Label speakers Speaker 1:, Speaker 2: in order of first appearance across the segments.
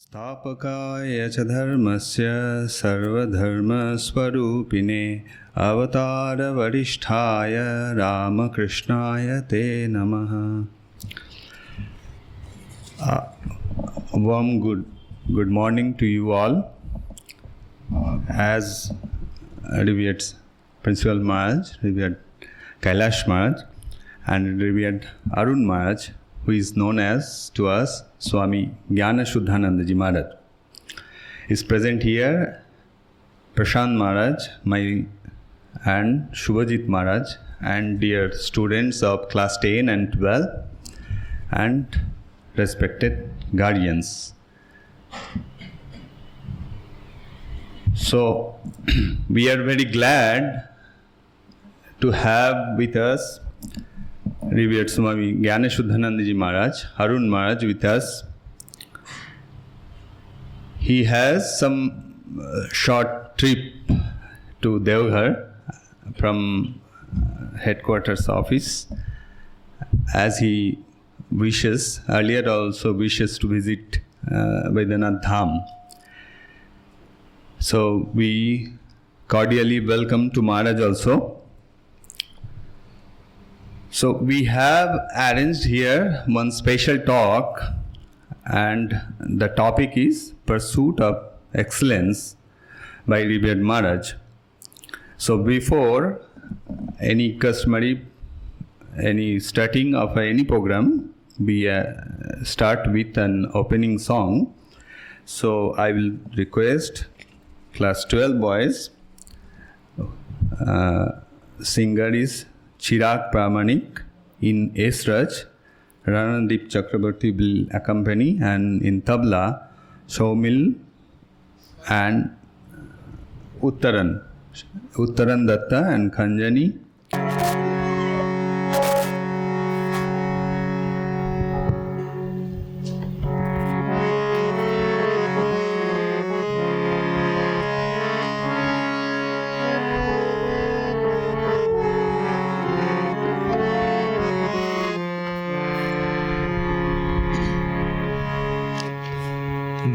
Speaker 1: Stapakaya cha dharmasya sarvadharma swarupine avatara varisthaya Ramakrishnaya te namaha. A warm good morning to you all. As revered Principal Maharaj, revered Kailash Maharaj, and revered Arun Maharaj, who is known as to us Swami Jnanasudhānandaji Maharaj, is present here. Prashant Maharaj, and Shubhajit Maharaj, and dear students of class 10 and 12, and respected guardians. So, we are very glad to have with us revered Swami Jnānasudhānandajī Maharaj, Arun Maharaj with us. He has some short trip to Deoghar from headquarters office, as he wishes, earlier also wishes to visit Vaidyanath Dham. So we cordially welcome to Maharaj also. So we have arranged here one special talk, and the topic is Pursuit of Excellence by revered Maharaj. So before any starting of any program, we start with an opening song. So I will request class 12 boys. Singer is Chirag Pramanik in Esraj. Ranadip Chakrabarti will accompany, and in tabla Saumil and Uttaran Datta and Khanjani.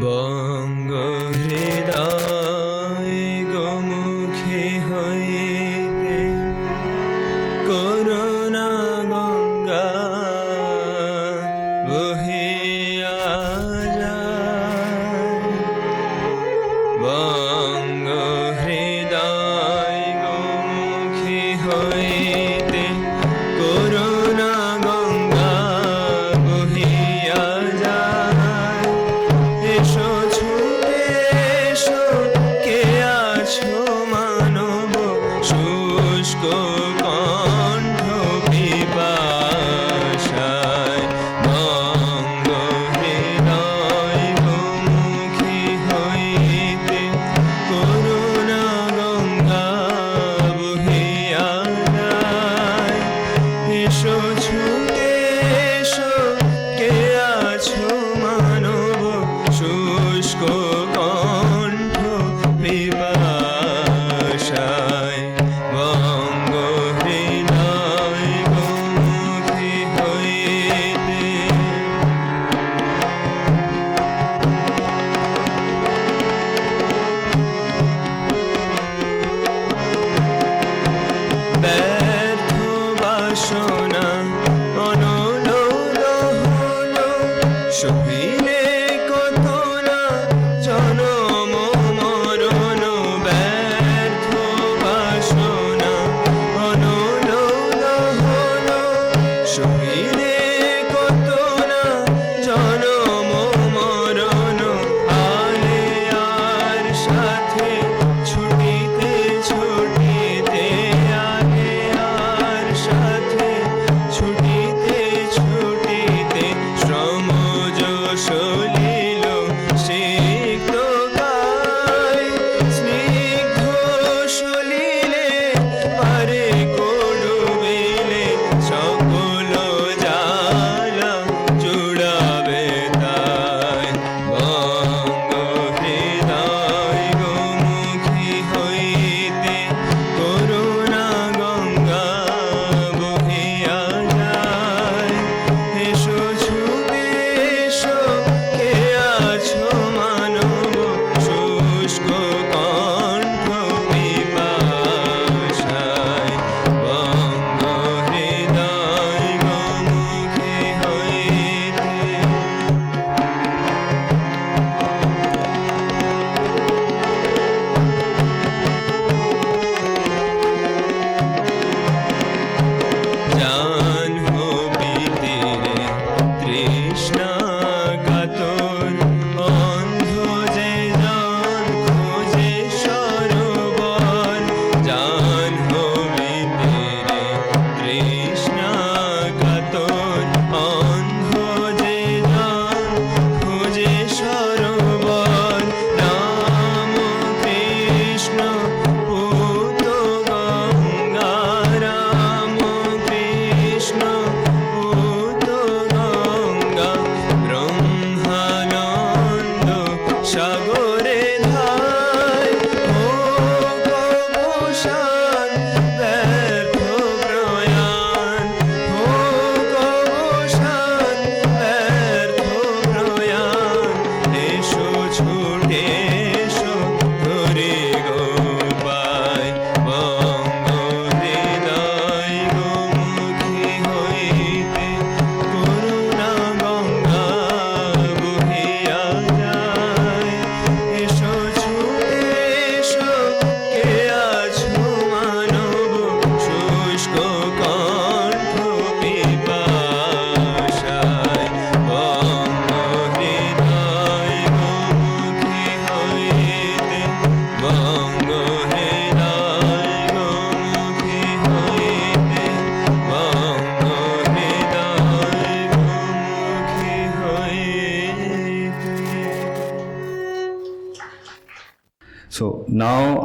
Speaker 2: Bhango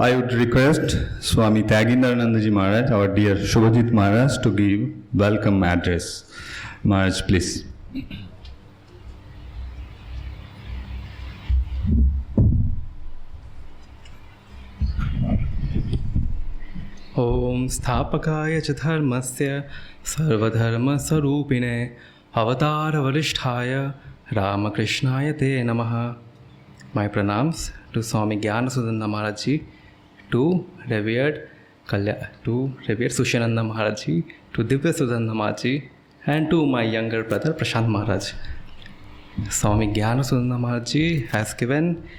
Speaker 1: I would request Swami Tyagindaranandaji Maharaj, our dear Shubhajit Maharaj, to give welcome address. Maharaj, please.
Speaker 2: Om Sthapakaya च धर्मस्य सर्वधर्मस्वरूपिणे अवतारवरिष्ठाय Ramakrishnaaya te namaha. My pranams to Swami Jnānasudhānandajī, to revered Shivananda Maharaj, to Vidyapith, and to my younger brother Prashant Maharaj. Swami Jnānasudhānandajī has given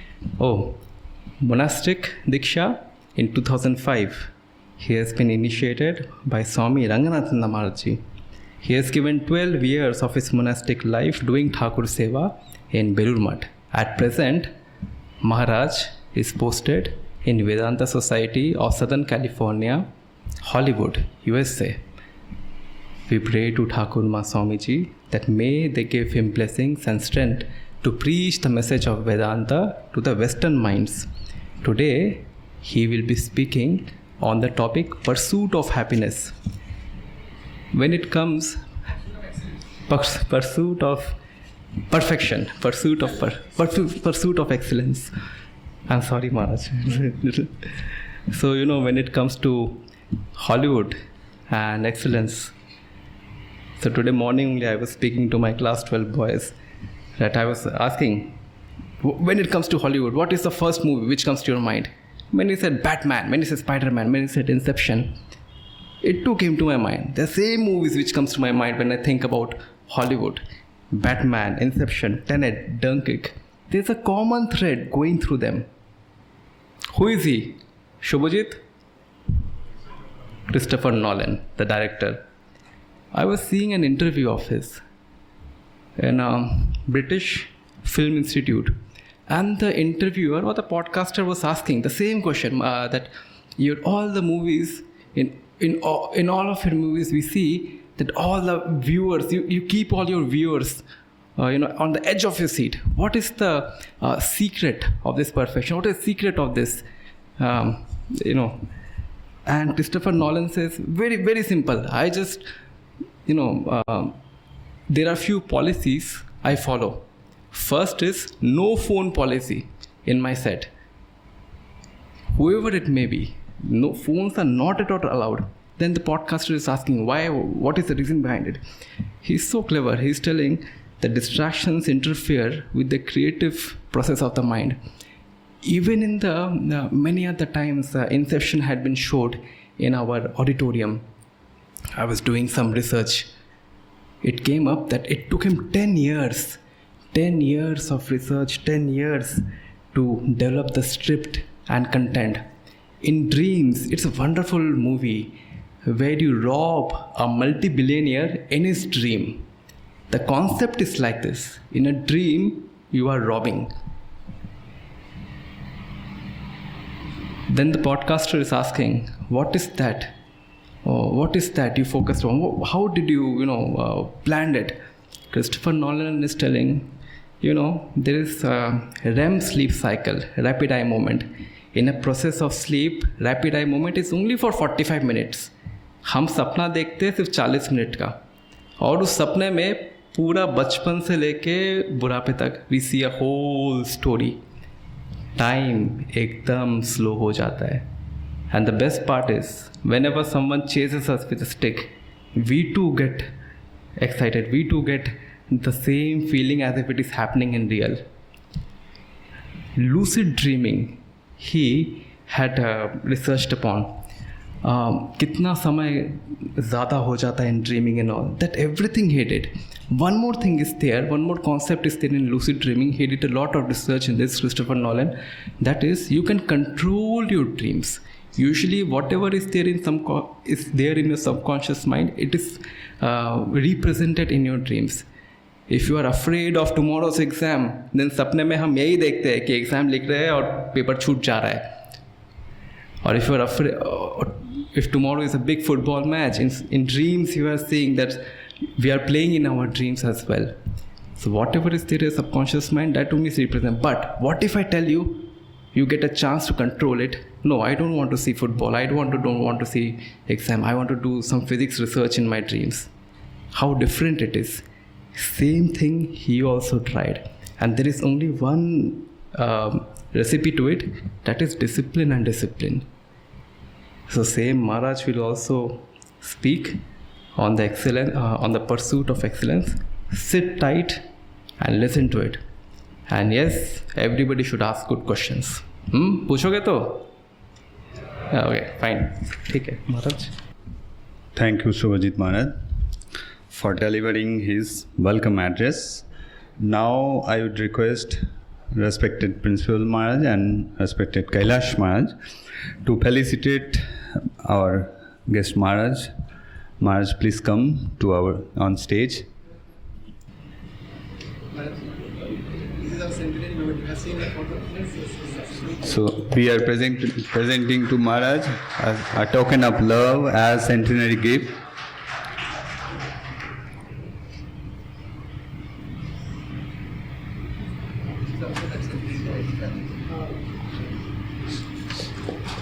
Speaker 2: monastic Diksha in 2005. He has been initiated by Swami Ranganathanamaharaj. He has given 12 years of his monastic life doing Thakur Seva in Belur. At present, Maharaj is posted in Vedanta Society of Southern California, Hollywood, USA. We pray to Thakur Ma Swamiji that may they give him blessings and strength to preach the message of Vedanta to the Western minds. Today, he will be speaking on the topic pursuit of happiness. When it comes pursuit of perfection, pursuit of excellence. I'm sorry, Maharaj. So, when it comes to Hollywood and excellence. So today morning only I was speaking to my class 12 boys that I was asking, when it comes to Hollywood, what is the first movie which comes to your mind? When he said Batman, when he said Spider-Man, when he said Inception, it too came to my mind. The same movies which comes to my mind when I think about Hollywood. Batman, Inception, Tenet, Dunkirk. There's a common thread going through them. Who is he? Shubhajit? Christopher Nolan, the director. I was seeing an interview of his in British Film Institute. And the interviewer or the podcaster was asking the same question that all the movies, in all of your movies, we see that all the viewers, you keep all your viewers, on the edge of your seat. What is the secret of this perfection? What is the secret of this? And Christopher Nolan says, very, very simple. I just, there are few policies I follow. First is no phone policy in my set. Whoever it may be, no phones are not at all allowed. Then the podcaster is asking why, what is the reason behind it? He's so clever. He's telling that distractions interfere with the creative process of the mind. Even in the many other times, Inception had been showed in our auditorium. I was doing some research. It came up that it took him 10 years of research, 10 years to develop the script and content. In Dreams, it's a wonderful movie where you rob a multi-billionaire in his dream. The concept is like this. In a dream, you are robbing. Then the podcaster is asking, what is that? What is that you focused on? How did you, planned it? Christopher Nolan is telling, there is a REM sleep cycle, rapid eye movement. In a process of sleep, rapid eye movement is only for 45 minutes. हम सपना देखते हैं सिर्फ 40 minute का और उस सपने में पूरा बचपन से लेके बुढ़ापे तक we see a whole story. Time एकदम स्लो हो जाता है. And the best part is whenever someone chases us with a stick, we too get excited, we too get the same feeling as if it is happening in real. Lucid dreaming, he had researched upon कितना समय ज़्यादा हो जाता है in dreaming and all, that everything he did. One more thing is there, one more concept is there in lucid dreaming. He did a lot of research in this, Christopher Nolan. That is, you can control your dreams. Usually whatever is there in your subconscious mind, it is represented in your dreams. If you are afraid of tomorrow's exam, then सपने में हम यही देखते हैं कि exam लिख रहे हैं और पेपर छूट जा रहा है. Or if you are afraid, if tomorrow is a big football match, in dreams you are seeing that we are playing in our dreams as well. So whatever is there in your subconscious mind, that only is represented. But what if I tell you, you get a chance to control it. No, I don't want to see football. I don't want to see exam. I want to do some physics research in my dreams. How different it is. Same thing he also tried. And there is only one recipe to it, that is discipline and discipline. So same Maharaj will also speak on the on the pursuit of excellence. Sit tight and listen to it. And yes, everybody should ask good questions. पूछोगे तो? Okay, fine. ठीक है, Maharaj.
Speaker 1: Thank you, Subhajit Maharaj, for delivering his welcome address. Now I would request respected Principal Maharaj and respected Kailash Maharaj to felicitate our guest Maharaj. Maharaj, please come to our on stage. So we are presenting to Maharaj a token of love as centenary gift.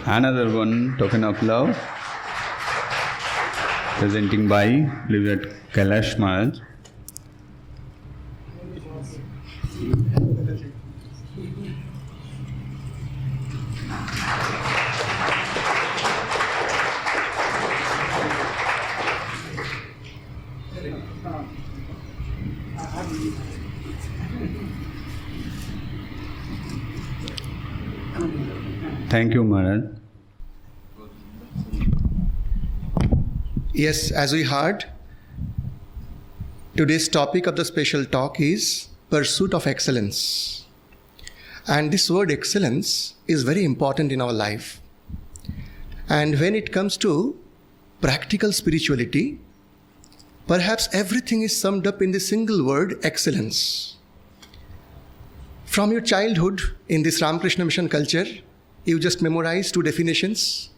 Speaker 1: Another one token of love presenting by Revered Kailash Maharaj. Thank you, Maharaj.
Speaker 3: Yes, as we heard, today's topic of the special talk is pursuit of excellence. And this word excellence is very important in our life. And when it comes to practical spirituality, perhaps everything is summed up in the single word excellence. From your childhood in this Ramakrishna mission culture, you just memorize two definitions.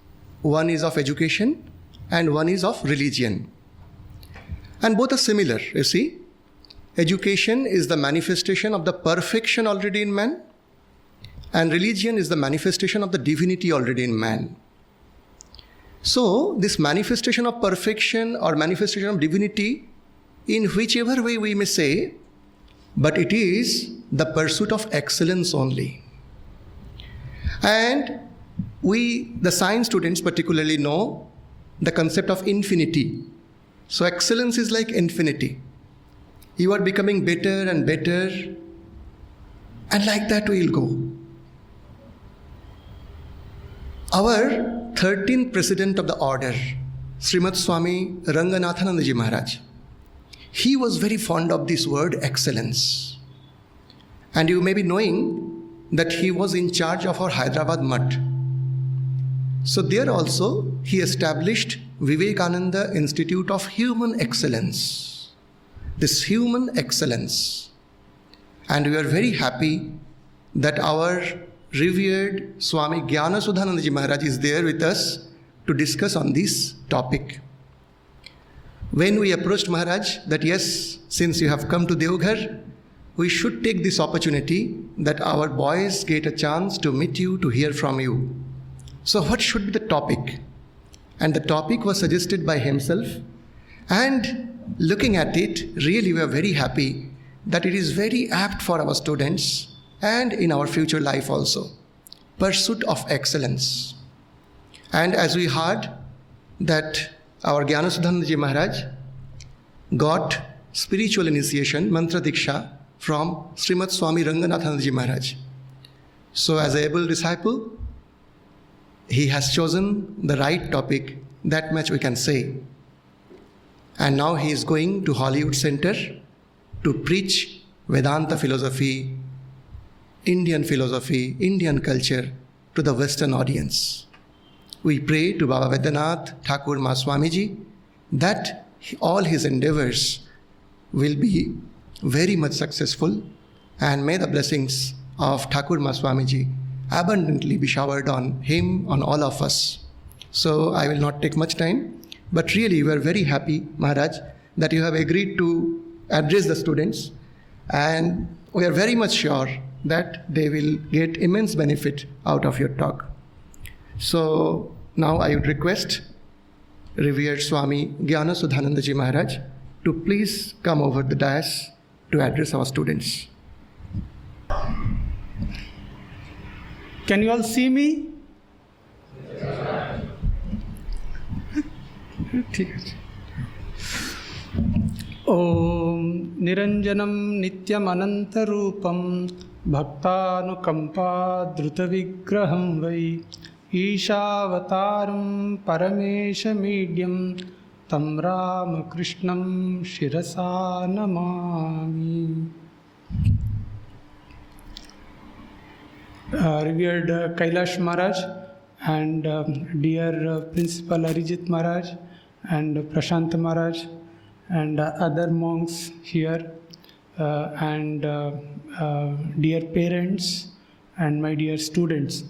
Speaker 3: One is of education and one is of religion. And both are similar, you see. Education is the manifestation of the perfection already in man, and religion is the manifestation of the divinity already in man. So, this manifestation of perfection or manifestation of divinity, in whichever way we may say, but it is the pursuit of excellence only. And we, the science students particularly, know the concept of infinity. So excellence is like infinity. You are becoming better and better, and like that we will go. Our 13th president of the order, Srimad Swami Jnanasudhānandajī Maharaj, he was very fond of this word excellence. And you may be knowing that he was in charge of our Hyderabad Mutt. So there also he established Vivekananda Institute of Human Excellence. This human excellence. And we are very happy that our revered Swami Jnānasudhānandajī Maharaj is there with us to discuss on this topic. When we approached Maharaj that yes, since you have come to Deoghar, we should take this opportunity that our boys get a chance to meet you, to hear from you. So what should be the topic? And the topic was suggested by himself. And looking at it, really we are very happy that it is very apt for our students and in our future life also. Pursuit of excellence. And as we heard that our Jnānasudhānandajī Maharaj got spiritual initiation, mantra diksha, from Srimad Swami Jnanasudhanandaji Maharaj. So as an able disciple, he has chosen the right topic, that much we can say. And now he is going to Hollywood Center to preach Vedanta philosophy, Indian culture to the Western audience. We pray to Baba Vidyapith Thakur Ma Swamiji that all his endeavors will be very much successful, and may the blessings of Thakur Ma Swamiji abundantly be showered on him, on all of us. So I will not take much time, but really we are very happy, Maharaj, that you have agreed to address the students, and we are very much sure that they will get immense benefit out of your talk. So now I would request revered Swami Jnānasudhānandajī Maharaj to please come over the dais to address our students.
Speaker 4: Can you all see me? Om Niranjanam Nityam Anantarupam Bhaktanukampa Drutavigraham Vai Ishavataram Paramesha Medyam Tam Ramakrishnam Shirasa Namami. Revered Kailash Maharaj and dear Principal Arijit Maharaj and Prashant Maharaj and other monks here and dear parents and my dear students.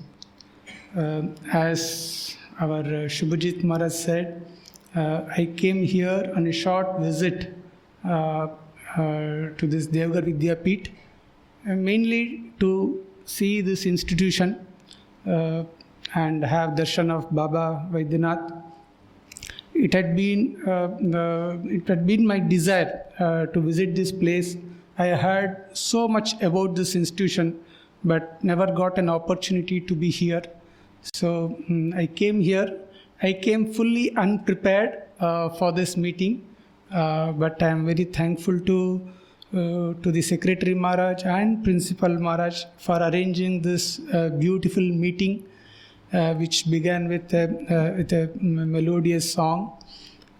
Speaker 4: As our Shubhajit Maharaj said, I came here on a short visit to this Deoghar Vidyapith, mainly to see this institution and have darshan of Baba Vaidyanath. It had been my desire to visit this place. I heard so much about this institution, but never got an opportunity to be here. So I came here. I came fully unprepared for this meeting, but I am very thankful to the Secretary Maharaj and Principal Maharaj for arranging this beautiful meeting, which began with a melodious song.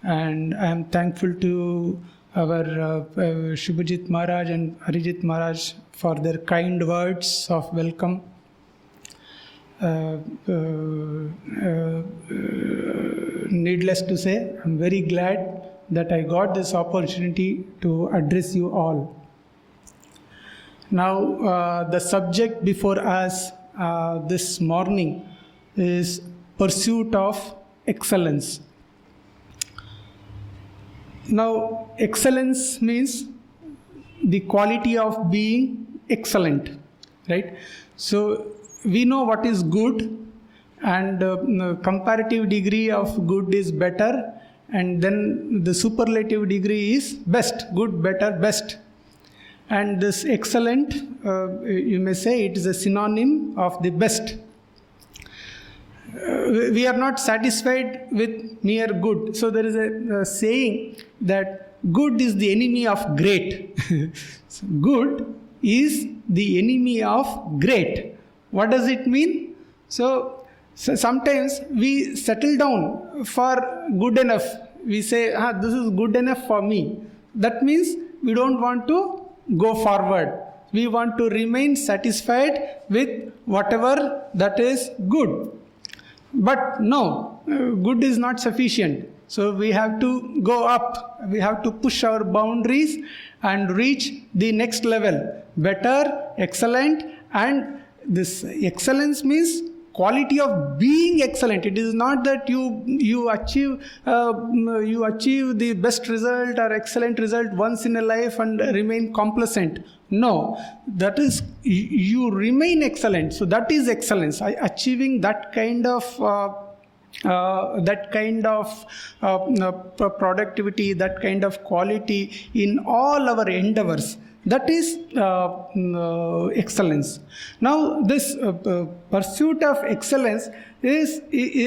Speaker 4: And I am thankful to our Shubhajit Maharaj and Arijit Maharaj for their kind words of welcome. Needless to say, I am very glad that I got this opportunity to address you all. Now, the subject before us this morning is pursuit of excellence. Now, excellence means the quality of being excellent, right? So, we know what is good, and comparative degree of good is better, and then the superlative degree is best, good, better, best. And this excellent, you may say it is a synonym of the best. We are not satisfied with mere good. So there is a saying that good is the enemy of great. So good is the enemy of great. What does it mean? So sometimes we settle down for good enough. We say, this is good enough for me. That means we don't want to go forward. We want to remain satisfied with whatever that is good. But no, good is not sufficient. So we have to go up. We have to push our boundaries and reach the next level. Better, excellent, and this excellence means quality of being excellent. It is not that you achieve the best result or excellent result once in a life and remain complacent. No, that is you remain excellent. So that is excellence. Achieving that kind of productivity, that kind of quality in all our endeavors. That is excellence. Now, this pursuit of excellence is,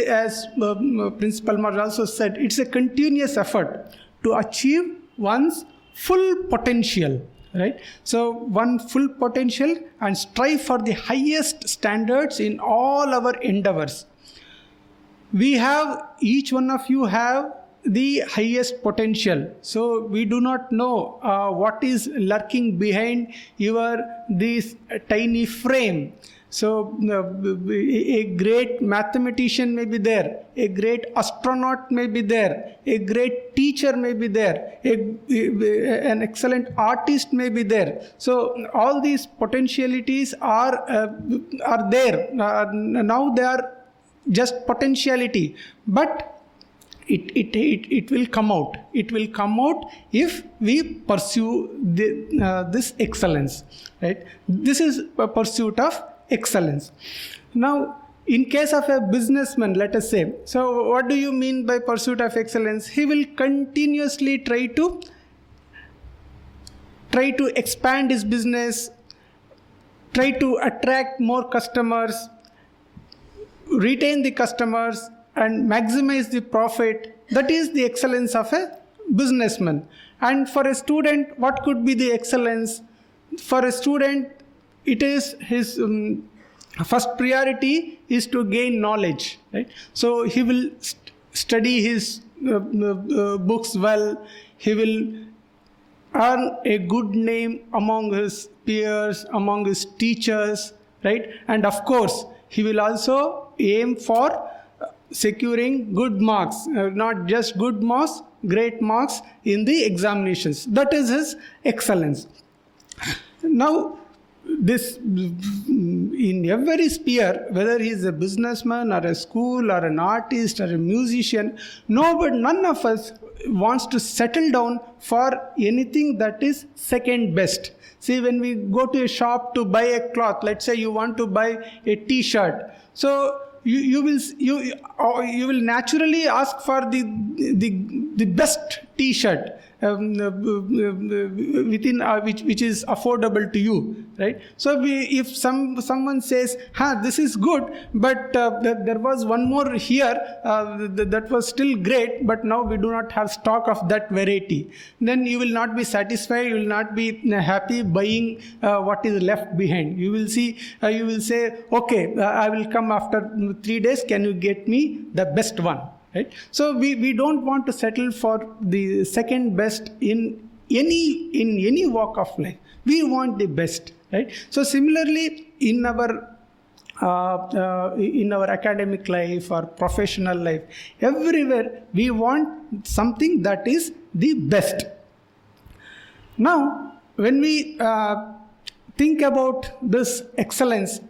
Speaker 4: as Principal Maharaj also said, it's a continuous effort to achieve one's full potential. Right? So, one full potential and strive for the highest standards in all our endeavors. We have, each one of you have the highest potential. So we do not know what is lurking behind this tiny frame. So a great mathematician may be there, a great astronaut may be there, a great teacher may be there, an excellent artist may be there. So all these potentialities are there. Now they are just potentiality. But it will come out. It will come out if we pursue this excellence, right? This is a pursuit of excellence. Now, in case of a businessman, let us say, so what do you mean by pursuit of excellence? He will continuously try to expand his business, try to attract more customers, retain the customers, and maximize the profit. That is the excellence of a businessman. And for a student, what could be the excellence? For a student, it is his first priority is to gain knowledge, right? So he will study his books well. He will earn a good name among his peers, among his teachers, right? And of course, he will also aim for securing good marks, not just good marks, great marks in the examinations. That is his excellence. Now, this in every sphere, whether he is a businessman or a school or an artist or a musician, none of us wants to settle down for anything that is second best. See, when we go to a shop to buy a cloth, let's say you want to buy a t-shirt, so you will naturally ask for the best t-shirt within which is affordable to you, right? So if someone says, this is good, but there was one more here that was still great, but now we do not have stock of that variety, then you will not be satisfied. You will not be happy buying what is left behind. You will say, okay, I will come after 3 days. Can you get me the best one? Right? So we don't want to settle for the second best in any walk of life. We want the best, right? So similarly, in our academic life or professional life, everywhere we want something that is the best. Now, when we think about this excellence,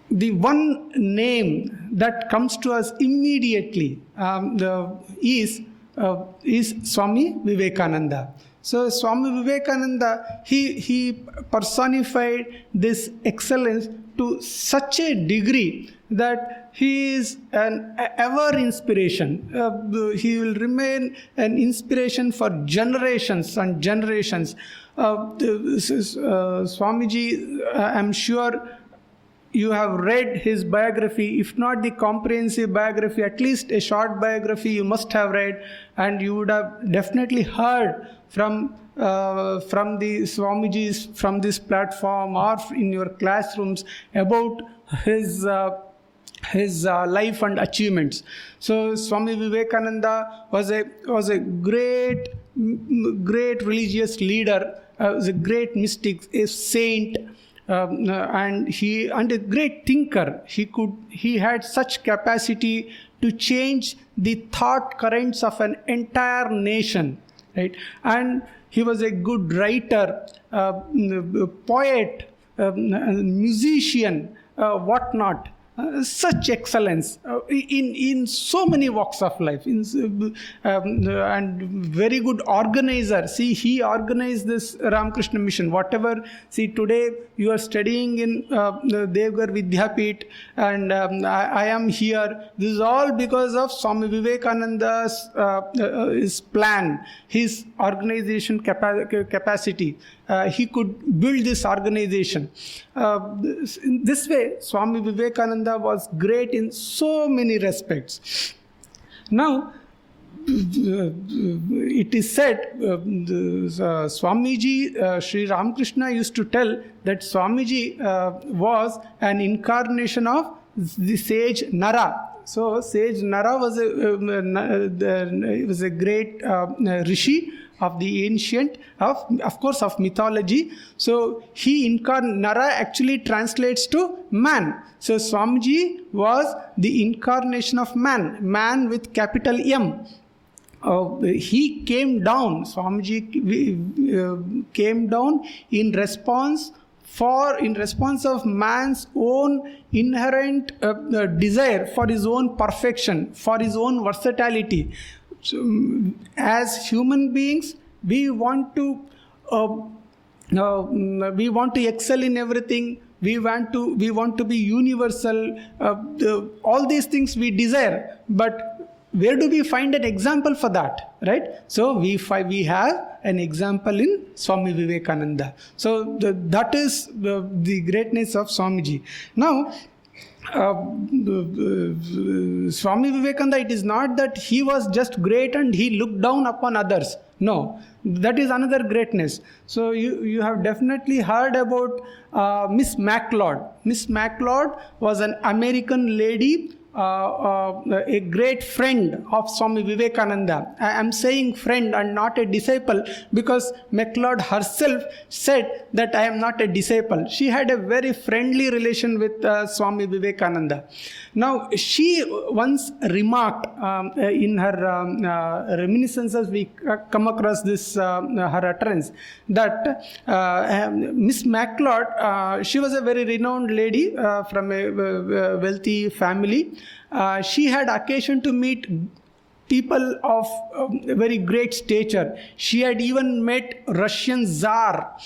Speaker 4: the one name that comes to us immediately is Swami Vivekananda. So Swami Vivekananda, he personified this excellence to such a degree that he is an ever inspiration. He will remain an inspiration for generations and generations. Swamiji, I'm sure you have read his biography. If not the comprehensive biography, at least a short biography you must have read, and you would have definitely heard from the Swamijis from this platform or in your classrooms about his life and achievements. So Swami Vivekananda was a great religious leader, was a great mystic, a saint. And a great thinker. He had such capacity to change the thought currents of an entire nation, right? And he was a good writer, poet, musician, whatnot. Such excellence in so many walks of life, and very good organizer. See, he organized this Ramakrishna mission. Whatever, see, today you are studying in Deoghar Vidyapith, and I am here. This is all because of Swami Vivekananda's his plan, his organization capacity. He could build this organization. In this way, Swami Vivekananda was great in so many respects. Now, it is said, Swamiji, Sri Ramakrishna used to tell that Swamiji was an incarnation of the sage Nara. So, sage Nara was a great rishi of the ancient, of course, of mythology. So Nara actually translates to man. So Swamiji was the incarnation of man with capital M. He came down, Swamiji came down in response in response of man's own inherent desire for his own perfection, for his own versatility. So, as human beings, we want to excel in everything. We want to be universal. All these things we desire, but where do we find an example for that, right? So we have an example in Swami Vivekananda. So that is the greatness of Swamiji. Now, Swami Vivekananda, it is not that he was just great and he looked down upon others. No, that is another greatness. So you have definitely heard about Miss MacLeod. Miss MacLeod was an American lady, a great friend of Swami Vivekananda. I am saying friend and not a disciple because MacLeod herself said that I am not a disciple. She had a very friendly relation with Swami Vivekananda. Now, she once remarked in her reminiscences, we come across this, her utterance, that Miss MacLeod, she was a very renowned lady from a wealthy family. She had occasion to meet people of very great stature. She had even met Russian Tsar.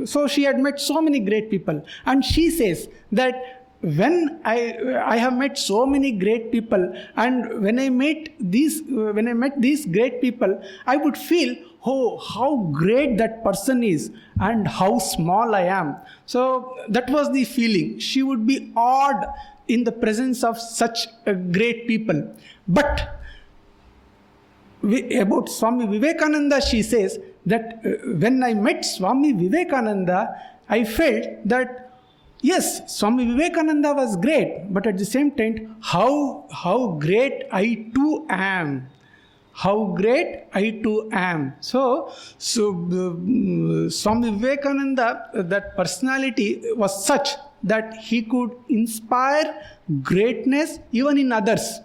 Speaker 4: So she had met so many great people. And she says that when I have met so many great people, and when I met these great people, I would feel, oh, how great that person is and how small I am. So that was the feeling. She would be awed in the presence of such great people. But about Swami Vivekananda, she says that when I met Swami Vivekananda, I felt that yes, Swami Vivekananda was great, but at the same time, how great I too am. How great I too am. So Swami Vivekananda, that personality was such that he could inspire greatness even in others.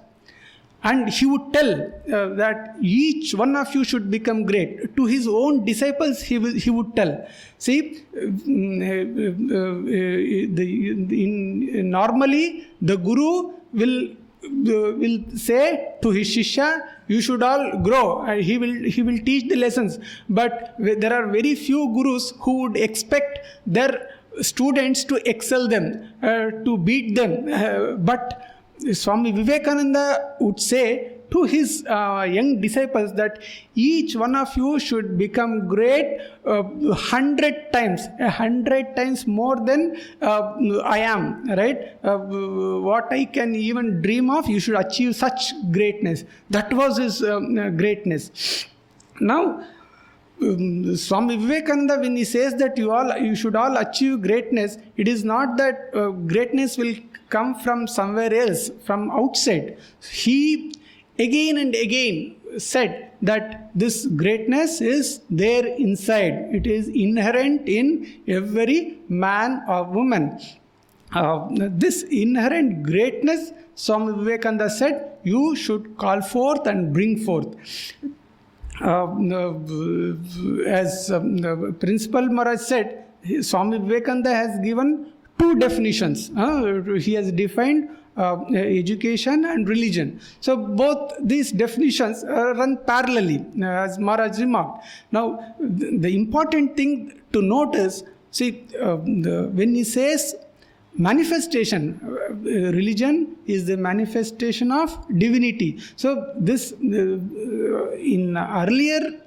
Speaker 4: And he would tell that each one of you should become great. To his own disciples, he would tell. See, normally the Guru will say to his Shishya, you should all grow, and he will teach the lessons. But there are very few Gurus who would expect their students to excel them, to beat them. But Swami Vivekananda would say to his young disciples that each one of you should become great 100 times more than I am, right? What I can even dream of, you should achieve such greatness. That was his greatness. Now, Swami Vivekananda, when he says that you should all achieve greatness, it is not that greatness will come from somewhere else, from outside. He again and again said that this greatness is there inside. It is inherent in every man or woman. This inherent greatness, Swami Vivekananda said, you should call forth and bring forth. As Principal Maharaj said, Swami Vivekananda has given two definitions. He has defined education and religion. So both these definitions run parallelly, as Maharaj remarked. Now, the important thing to note is, see, when he says manifestation, religion is the manifestation of divinity. So this, in earlier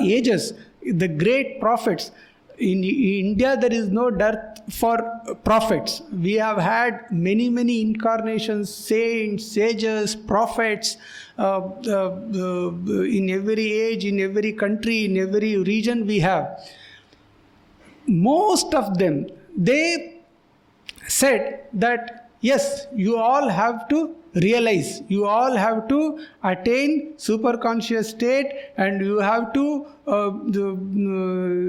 Speaker 4: ages, the great prophets, in India there is no dearth for prophets. We have had many incarnations, saints, sages, prophets, in every age, in every country, in every region we have. Most of them, they said that yes, you all have to realize, you all have to attain superconscious state, and you have to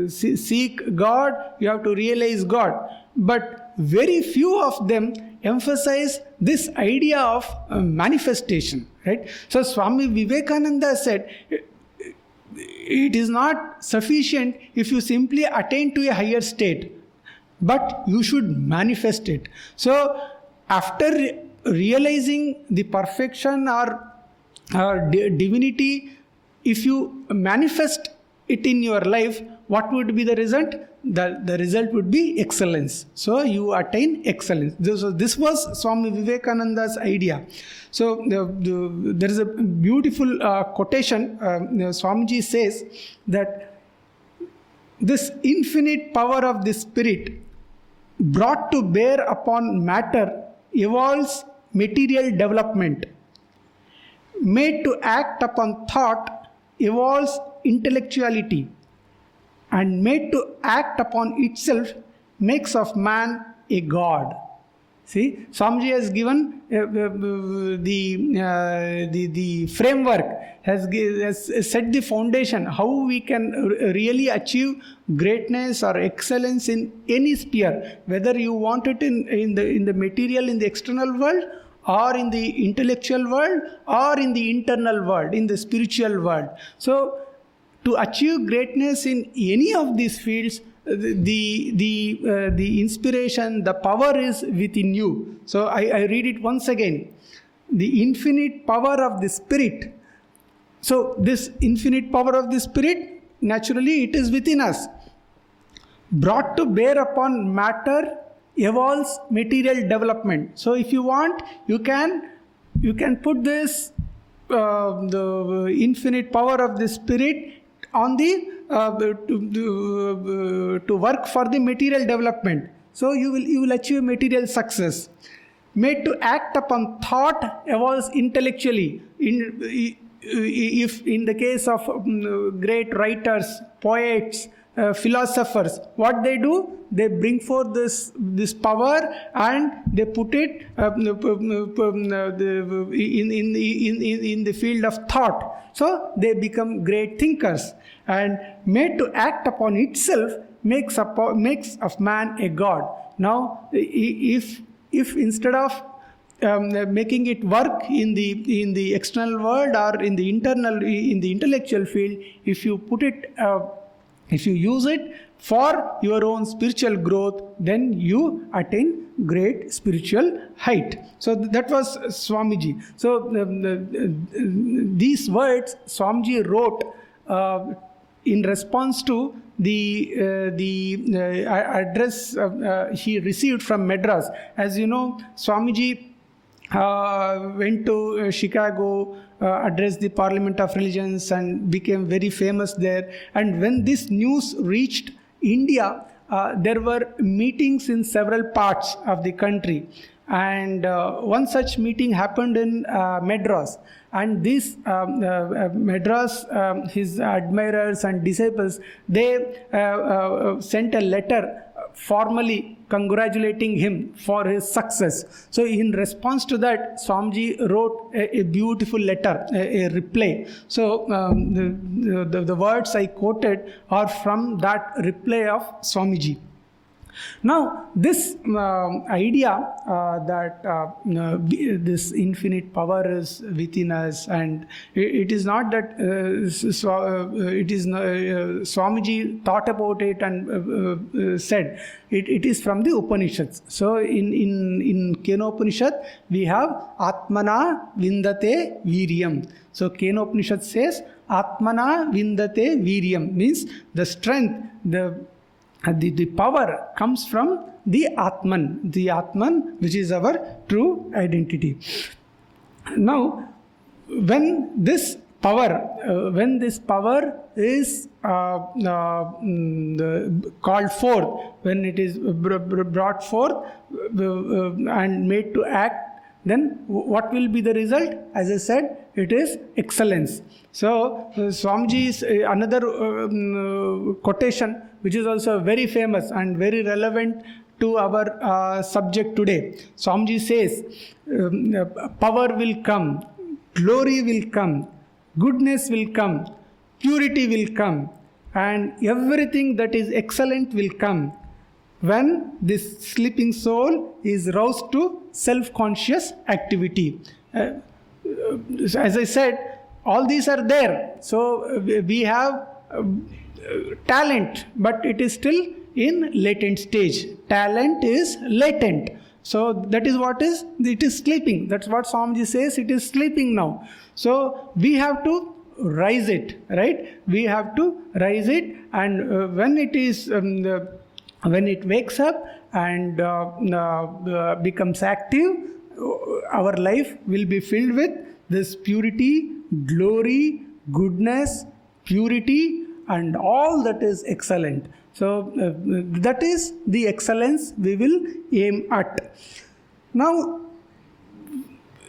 Speaker 4: seek God, you have to realize God. But very few of them emphasize this idea of manifestation, right? So Swami Vivekananda said, it is not sufficient if you simply attain to a higher state, but you should manifest it. So after realizing the perfection or divinity, if you manifest it in your life, what would be the result? The result would be excellence. So you attain excellence. This was Swami Vivekananda's idea. So there is a beautiful quotation. Swamiji says that this infinite power of the spirit brought to bear upon matter evolves material development. Made to act upon thought evolves intellectuality, and made to act upon itself makes of man a god. See, Swamiji has given the framework, has set the foundation how we can really achieve greatness or excellence in any sphere, whether you want it in the material, in the external world, or in the intellectual world, or in the internal world, in the spiritual world. So to achieve greatness in any of these fields, the inspiration, the power is within you. So I read it once again. The infinite power of the spirit. So this infinite power of the spirit, naturally it is within us. Brought to bear upon matter evolves material development. So if you want, you can put this the infinite power of the spirit on the to work for the material development. So you will achieve material success. Made to act upon thought evolves intellectually. If in the case of great writers, poets, philosophers, what they do, they bring forth this power and they put it in the field of thought. So they become great thinkers. And made to act upon itself makes of man a god. Now, if instead of making it work in the external world or in the intellectual field, if you put it, if you use it for your own spiritual growth, then you attain great spiritual height. So that was Swamiji. So these words Swamiji wrote in response to the address he received from Madras. As you know, Swamiji went to Chicago, addressed the Parliament of Religions and became very famous there. And when this news reached India, there were meetings in several parts of the country. And one such meeting happened in Madras. And this Madras, his admirers and disciples, they sent a letter formally congratulating him for his success. So in response to that, Swamiji wrote a beautiful letter, a reply. So the words I quoted are from that reply of Swamiji. Now, this idea that this infinite power is within us, and it is not that Swamiji thought about it and said. It is from the Upanishads. So in Kenopanishad, we have Atmana Vindate Viryam. So Kenopanishad says Atmana Vindate Viryam, means the strength, the power comes from the Atman, which is our true identity. Now, when this power is called forth, when it is brought forth and made to act, then what will be the result? As I said, it is excellence. So Swamiji's another quotation, which is also very famous and very relevant to our subject today. Swamiji says, power will come, glory will come, goodness will come, purity will come, and everything that is excellent will come when this sleeping soul is roused to self-conscious activity. As I said, all these are there. So we have talent, but it is still in latent stage. Talent is latent. So that is what is, it is sleeping. That's what Swamiji says, it is sleeping now. So we have to rise it, right? We have to rise it, and when it is, when it wakes up and becomes active, our life will be filled with this purity, glory, goodness, purity, and all that is excellent. So that is the excellence we will aim at. Now,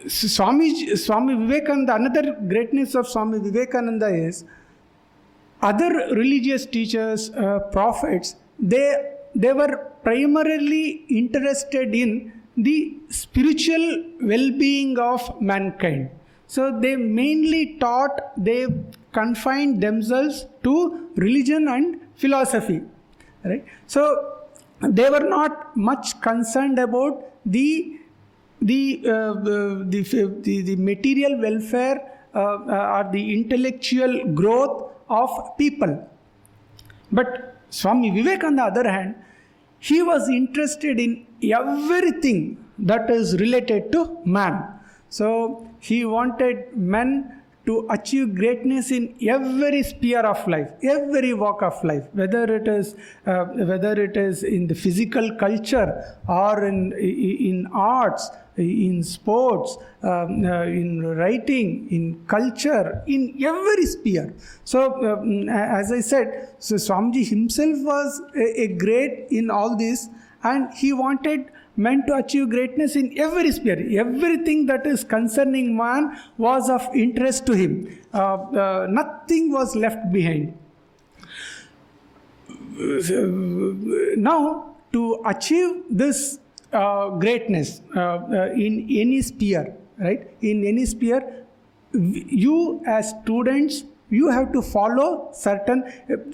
Speaker 4: Swami Vivekananda, another greatness of Swami Vivekananda is, other religious teachers, prophets, they were primarily interested in the spiritual well-being of mankind. So they mainly taught, they confined themselves to religion and philosophy, right? So they were not much concerned about the material welfare or the intellectual growth of people. But Swami Vivekananda, on the other hand, he was interested in everything that is related to man. So he wanted men to achieve greatness in every sphere of life, every walk of life, whether it is in the physical culture or in arts, in sports, in writing, in culture, in every sphere. So as I said, so Swamiji himself was a great in all this, and he wanted men to achieve greatness in every sphere. Everything that is concerning man was of interest to him. Nothing was left behind. Now, to achieve this greatness in any sphere, right? In any sphere, you as students, you have to follow certain,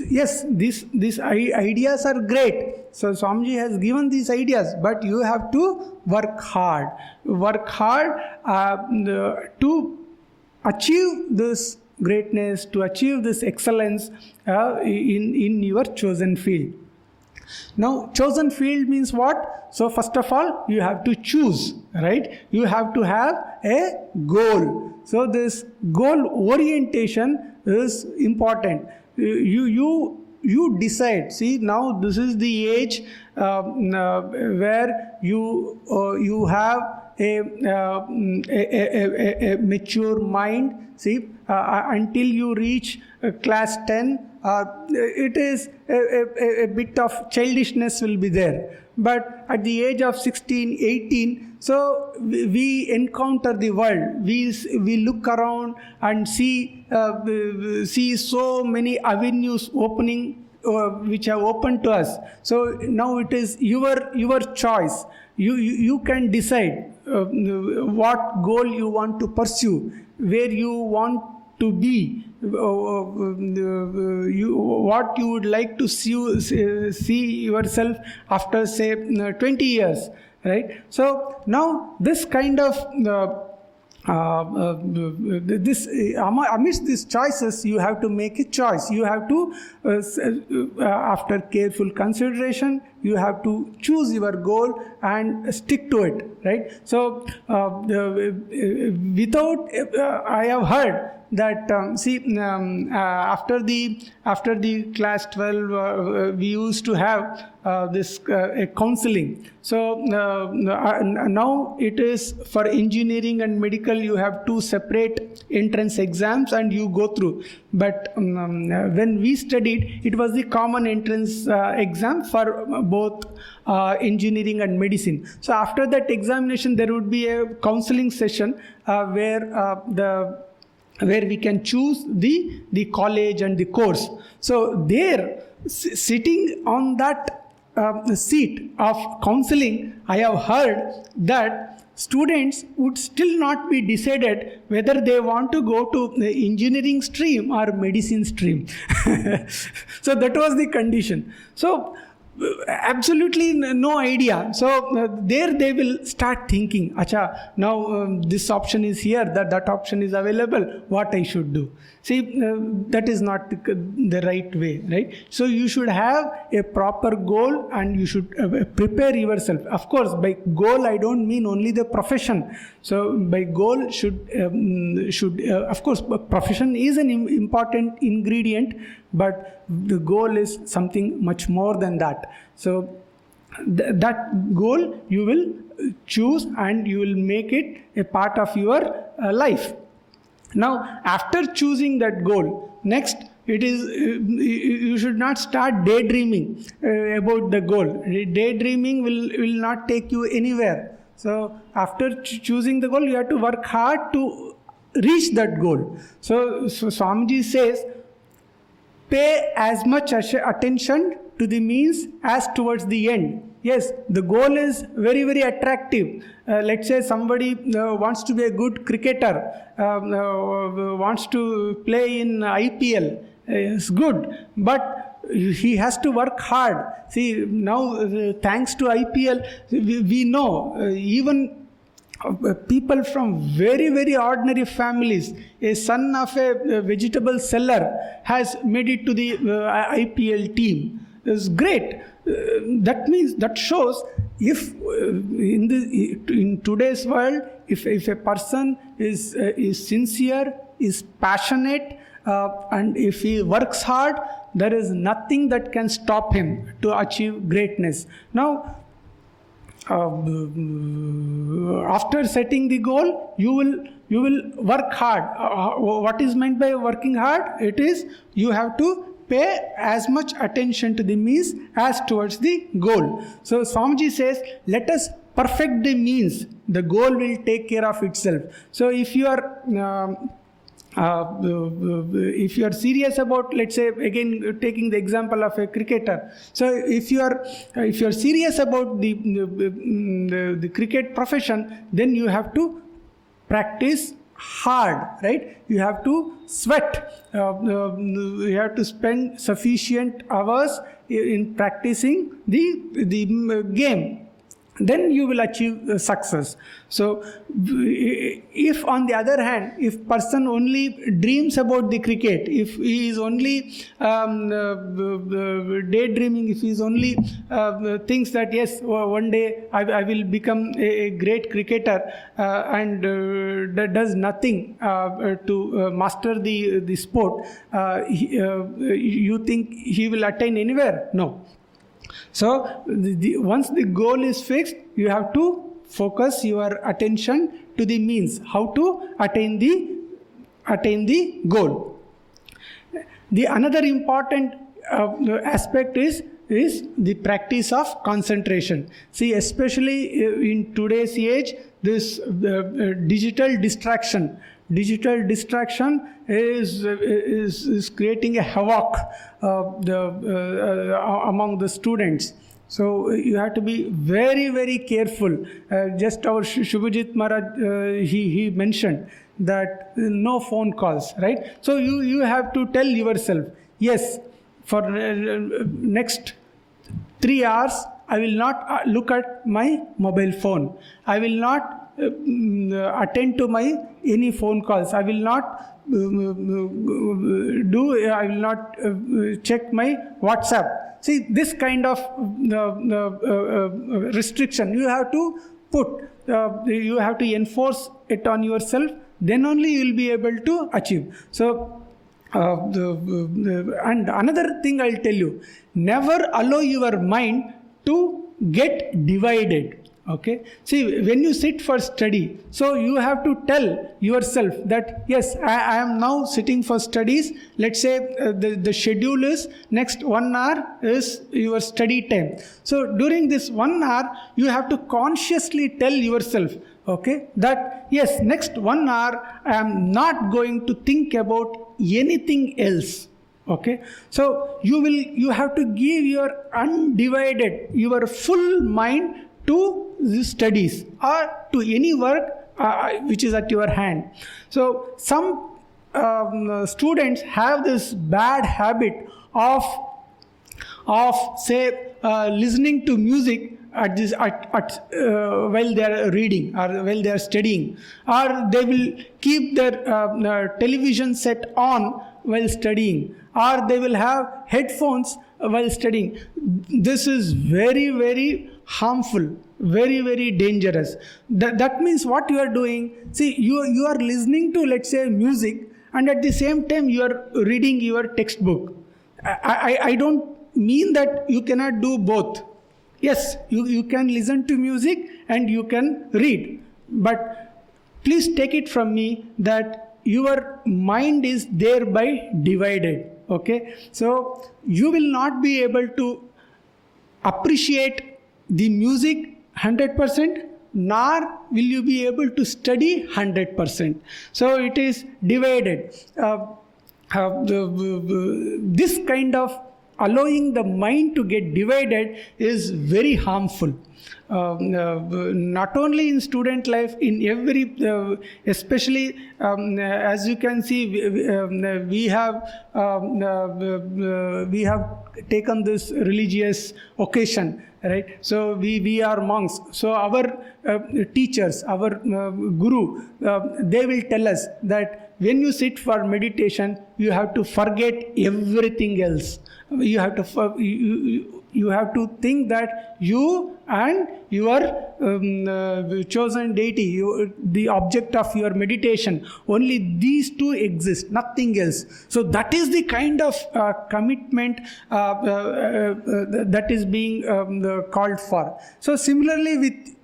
Speaker 4: yes, these ideas are great. So Swamiji has given these ideas, but you have to work hard. Work hard to achieve this greatness, to achieve this excellence in your chosen field. Now, chosen field means what? So first of all, you have to choose, right? You have to have a goal. So this goal orientation is important. You decide. See, now this is the age where you have a mature mind. See, until you reach class 10, it is a bit of childishness will be there. But at the age of 16, 18, so we encounter the world. We look around and see so many avenues opening, which are open to us. So now it is your choice. You can decide what goal you want to pursue, where you want to be, what you would like to see yourself after, say, 20 years, right? So now this kind of amidst these choices, you have to make a choice. You have to, after careful consideration, you have to choose your goal and stick to it, right? So without, I have heard that after the class 12 we used to have this counseling. So now it is for engineering and medical, you have two separate entrance exams and you go through. But when we studied, it was the common entrance exam for both engineering and medicine. So after that examination, there would be a counseling session where we can choose the college and the course. So there, sitting on that seat of counseling, I have heard that students would still not be decided whether they want to go to the engineering stream or medicine stream. So that was the condition. So absolutely no idea. So there they will start thinking, acha, now this option is here, that option is available, what I should do. See, that is not the right way, right? So you should have a proper goal and you should prepare yourself. Of course, by goal I don't mean only the profession. So by goal should of course, profession is an important ingredient, but the goal is something much more than that. So that goal you will choose and you will make it a part of your life. Now, after choosing that goal, next it is you should not start daydreaming about the goal. Daydreaming will not take you anywhere. So after choosing the goal, you have to work hard to reach that goal. So Swamiji says, pay as much attention to the means as towards the end. Yes, the goal is very, very attractive. Let's say somebody wants to be a good cricketer, wants to play in IPL. It's good, but he has to work hard. See, now thanks to IPL, we know even people from very, very ordinary families, a son of a vegetable seller has made it to the IPL team. It's great. That means, that shows, if in today's world, if a person is sincere, is passionate, and if he works hard, there is nothing that can stop him to achieve greatness. Now, after setting the goal, you will work hard. What is meant by working hard? It is you have to pay as much attention to the means as towards the goal. So Swamiji says, let us perfect the means. The goal will take care of itself. So if you are serious about, let's say, again taking the example of a cricketer. So if you are serious about the cricket profession, then you have to practice hard, right? You have to sweat. You have to spend sufficient hours in practicing the game. Then you will achieve success. So if on the other hand, if person only dreams about the cricket, if he is only daydreaming, if he is only thinks that yes, one day I will become a great cricketer, and does nothing to master the sport, you think he will attain anywhere? No. So once the goal is fixed, you have to focus your attention to the means, how to attain the goal. The another important aspect is the practice of concentration. See, especially in today's age, this digital distraction is creating a havoc among the students. So you have to be very, very careful. Just our Shubhajit Maharaj, he mentioned that no phone calls, right? So you have to tell yourself, yes, for next 3 hours, I will not look at my mobile phone. I will not attend to any phone calls. I will not check my WhatsApp. See, this kind of restriction you have to put, you have to enforce it on yourself, then only you will be able to achieve. So, and another thing I'll tell you, never allow your mind to get divided. Okay. See, when you sit for study, so you have to tell yourself that yes, I am now sitting for studies. Let's say the schedule is next 1 hour is your study time. So during this 1 hour, you have to consciously tell yourself, okay, that yes, next 1 hour I am not going to think about anything else. Okay, so you have to give your undivided, your full mind to the studies or to any work which is at your hand. So some students have this bad habit of of, say, listening to music while they are reading or while they are studying, or they will keep their television set on while studying, or they will have headphones while studying. This is very, very harmful, very, very dangerous. That means what you are doing, see, you are listening to, let's say, music, and at the same time you are reading your textbook. I don't mean that you cannot do both. Yes, you can listen to music and you can read. But please take it from me that your mind is thereby divided. Okay? So you will not be able to appreciate the music 100%, nor will you be able to study 100%. So it is divided. This kind of allowing the mind to get divided is very harmful. Not only in student life, in every, especially as you can see, we have taken this religious occasion, right? So we are monks. So our teachers, our guru, they will tell us that when you sit for meditation, you have to forget everything else. You have to think that you and your chosen deity, the object of your meditation, only these two exist, nothing else. So that is the kind of commitment that is being called for. So similarly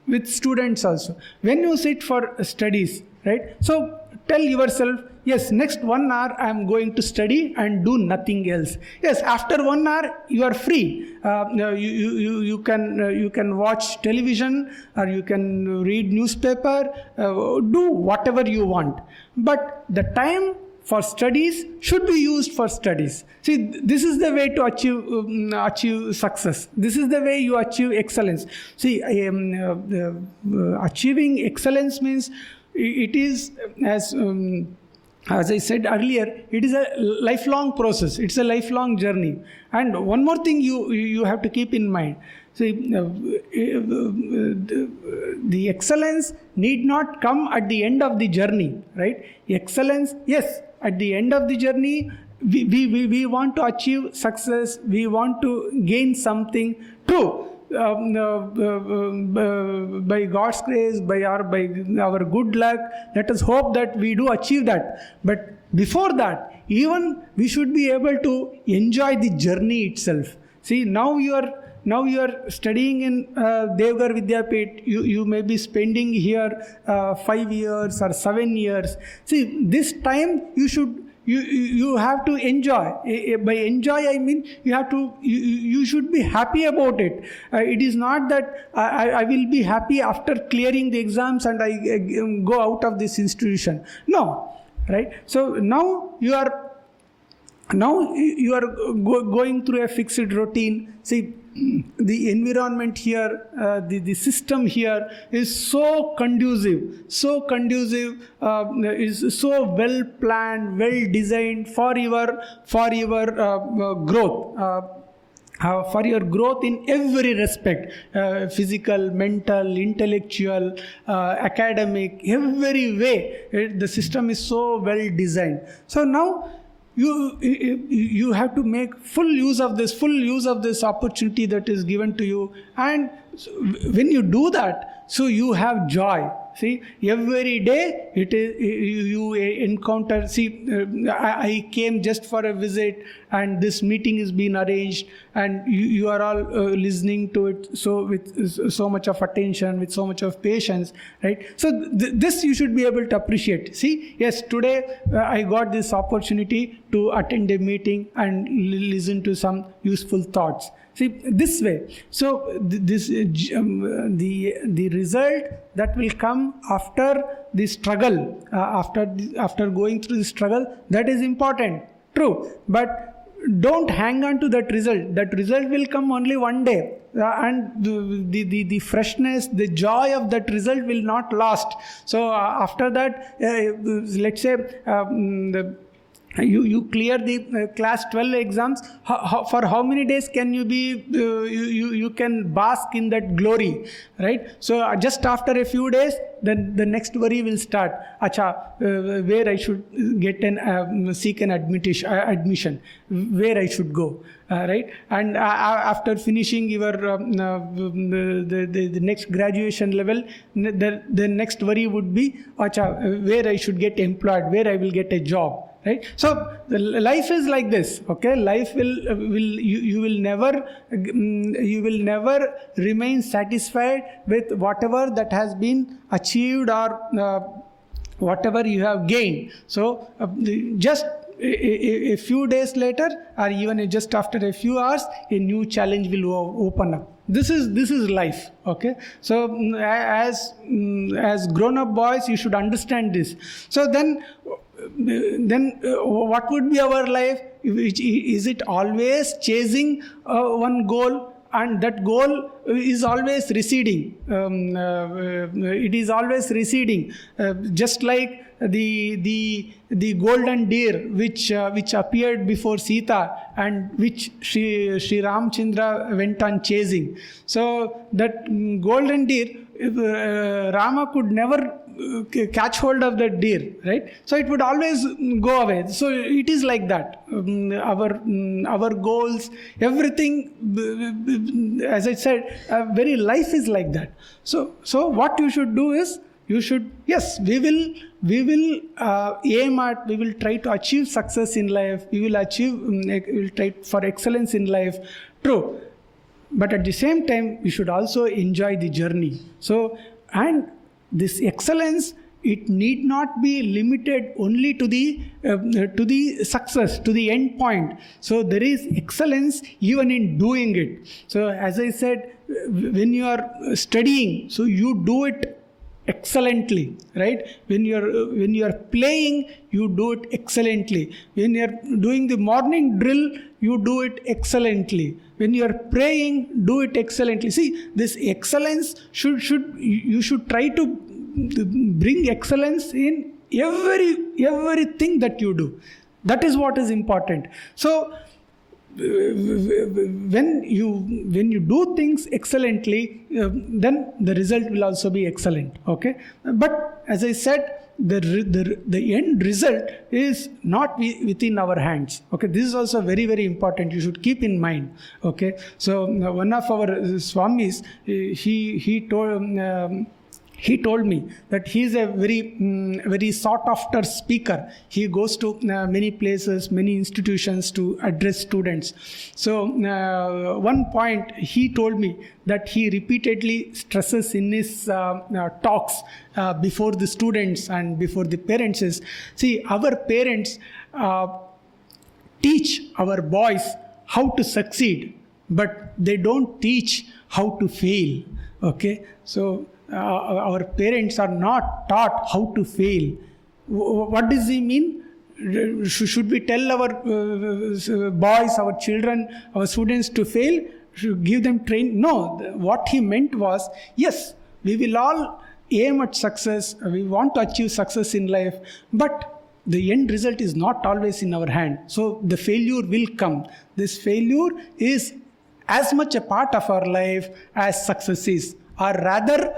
Speaker 4: with students also, when you sit for studies, right? So tell yourself, yes, next 1 hour I am going to study and do nothing else. Yes, after 1 hour you are free. You can watch television, or you can read newspaper, do whatever you want. But the time for studies should be used for studies. See, this is the way to achieve success. This is the way you achieve excellence. See, achieving excellence means it is, as I said earlier, it is a lifelong process. It's a lifelong journey. And one more thing you have to keep in mind. See, the excellence need not come at the end of the journey, right? Excellence, yes, at the end of the journey, we want to achieve success. We want to gain something. True. By God's grace, by our good luck, let us hope that we do achieve that. But before that, even we should be able to enjoy the journey itself. See, now you are studying in Deoghar Vidyapith. You may be spending here 5 years or 7 years. See, this time you have to enjoy. By enjoy, I mean you should be happy about it. It is not that I will be happy after clearing the exams and I go out of this institution. No, right? So now you are going through a fixed routine. See, the environment here, the system here is so conducive, is so well planned, well designed for your growth. For your growth in every respect, physical, mental, intellectual, academic, every way, the system is so well designed. So now you have to make full use of this opportunity that is given to you. And when you do that, so you have joy. See, every day you encounter. See, I came just for a visit, and this meeting is being arranged, and you are all listening to it. So with so much of attention, with so much of patience, right? So this you should be able to appreciate. See, yes, today I got this opportunity to attend a meeting and listen to some useful thoughts. See, this way. So the result that will come after the struggle, after going through the struggle, that is important. True, but don't hang on to that result. That result will come only one day, and the freshness, the joy of that result will not last. So after that, let's say You clear the class 12 exams. For how many days can you be? You can bask in that glory, right? So just after a few days, then the next worry will start. Where I should get seek an admission, where I should go, right? And after finishing your the next graduation level, the next worry would be, where I should get employed, where I will get a job. Right, so the life is like this. Okay, life you will never remain satisfied with whatever that has been achieved or whatever you have gained. So just a few days later, or even just after a few hours, a new challenge will open up. This is life. Okay, so as grown-up boys, you should understand this. So then what would be our life? Is it always chasing one goal, and that goal is always receding? It is always receding, just like the golden deer which appeared before Sita and which Sri Ramchandra went on chasing. So that golden deer, Rama could never catch hold of that deer, right? So it would always go away. So it is like that. Our goals, everything, as I said, very life is like that. So what you should do is, we will aim at, we will try to achieve success in life. We will try for excellence in life. True. But at the same time, we should also enjoy the journey. So, and this excellence, it need not be limited only to the success, to the end point. So there is excellence even in doing it. So as I said, when you are studying, so you do it excellently, right? When you are playing, you do it excellently. When you are doing the morning drill, you do it excellently. When you are praying, do it excellently. See, this excellence you should try to bring excellence in everything that you do. That is what is important. So when you do things excellently, then the result will also be excellent. Okay, but as I said, the end result is not within our hands. Okay, this is also very, very important. You should keep in mind. Okay, so one of our Swamis, he told me that he is a very sought after speaker. He goes to many places, many institutions to address students. So one point he told me that he repeatedly stresses in his talks before the students and before the parents is, see, our parents teach our boys how to succeed, but they don't teach how to fail. Okay, so our parents are not taught how to fail. What does he mean? Should we tell our boys, our children, our students to fail? Should give them training? No. What he meant was, yes, we will all aim at success. We want to achieve success in life, but the end result is not always in our hand. So the failure will come. This failure is as much a part of our life as success is. Or rather,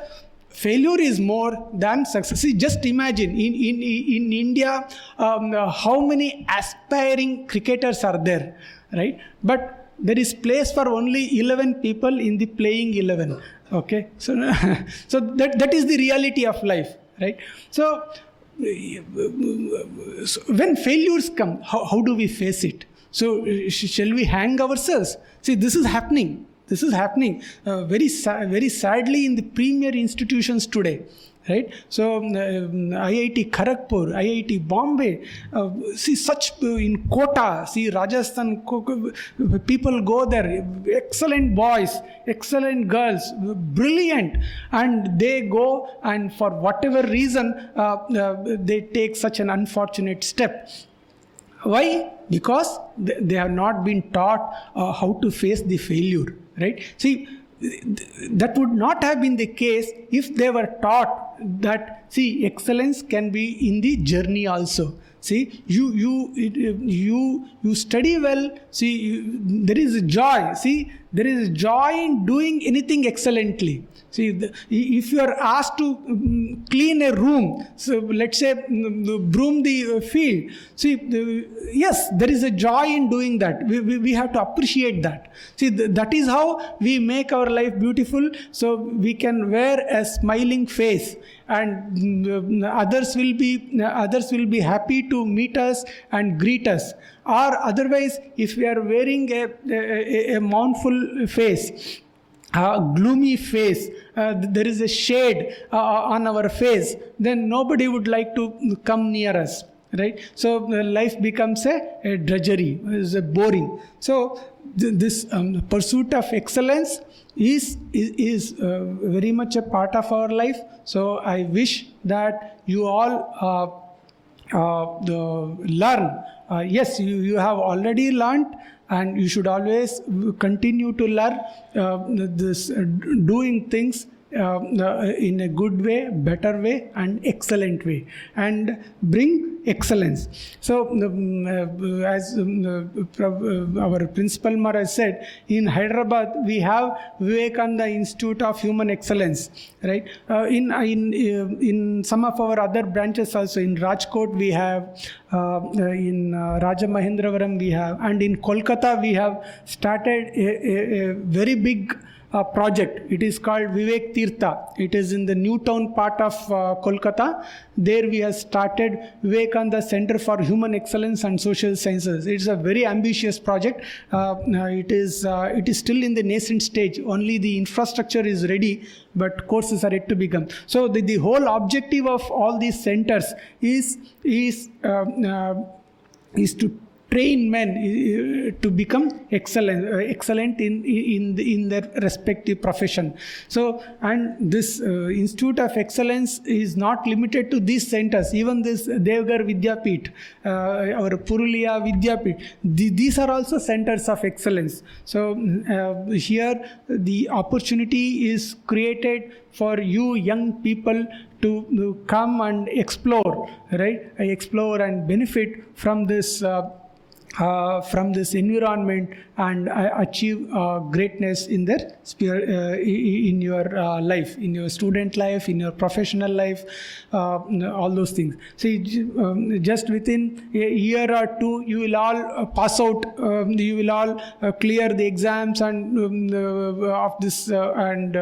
Speaker 4: failure is more than success. See, just imagine, in India, how many aspiring cricketers are there, right? But there is place for only 11 people in the playing 11. Okay, so that is the reality of life, right? So when failures come, how do we face it? So shall we hang ourselves? See, this is happening. This is happening very sadly in the premier institutions today, right? So IIT Kharagpur, IIT Bombay, see such in Kota, see Rajasthan, people go there, excellent boys, excellent girls, brilliant, and they go and for whatever reason they take such an unfortunate step. Why? Because they have not been taught how to face the failure. Right? See, that would not have been the case if they were taught that See, excellence can be in the journey also. See, you study well. See, there is joy. See, there is joy in doing anything excellently. See, if you are asked to clean a room, so let's say broom the field. See, yes, there is a joy in doing that. We have to appreciate that. See, that is how we make our life beautiful. So we can wear a smiling face, and others will be happy to meet us and greet us. Or otherwise, if we are wearing a mournful face, a gloomy face, there is a shade on our face, then nobody would like to come near us, right? So life becomes a drudgery, is a boring. So this pursuit of excellence is very much a part of our life. So I wish that you all learn. Yes, you have already learned, and you should always continue to learn doing things in a good way, better way, and excellent way, and bring excellence. So as our principal Maharaj said, in Hyderabad we have Vivekananda Institute of Human Excellence, right? In some of our other branches also, in Rajkot we have, in Rajamahendravaram we have, and in Kolkata we have started a very big project. It is called Vivek Tirtha. It is in the new town part of Kolkata. There we have started Vivekananda Center for Human Excellence and Social Sciences. It's a very ambitious project. It is still in the nascent stage. Only the infrastructure is ready, but courses are yet to become. So the whole objective of all these centers is to train men to become excellent in their respective profession. So, and this Institute of Excellence is not limited to these centers. Even this Deoghar Vidyapith, our Purulia Vidyapith, these are also centers of excellence. So here the opportunity is created for you young people to come and explore, right? Explore and benefit from this environment and achieve greatness in their in your life, in your student life, in your professional life, all those things. See, just within a year or two, you will all pass out. You will all clear the exams and of this and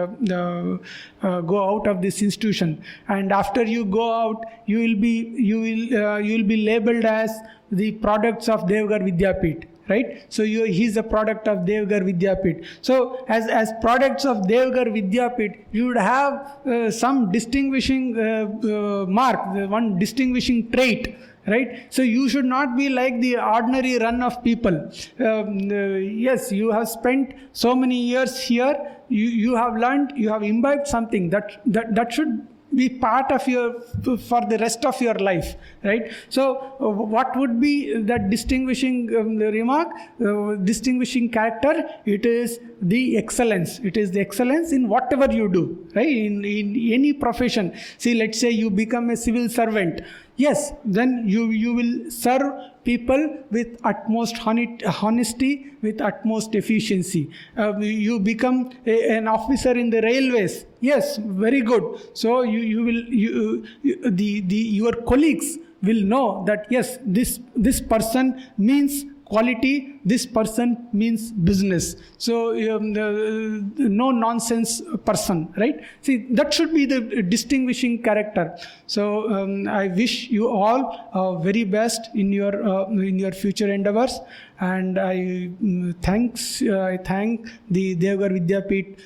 Speaker 4: go out of this institution. And after you go out, you will be labeled as the products of Deoghar Vidyapith, right? So he's a product of Deoghar Vidyapith. So as products of Deoghar Vidyapith, you would have some distinguishing mark, one distinguishing trait, right? So you should not be like the ordinary run of people. Yes, you have spent so many years here. You have learned, you have imbibed something that should be part of your for the rest of your life, right? So what would be that distinguishing remark, distinguishing character? It is the excellence. It is the excellence in whatever you do, right? In any profession. See, let's say you become a civil servant. Yes, then you will serve people with utmost honesty, with utmost efficiency. You become an officer in the railways. Yes, very good. So your colleagues will know that yes, this person means quality, this person means business. So no nonsense person, right? See, that should be the distinguishing character. So I wish you all very best in your future endeavors, and I thank the Deoghar Vidyapith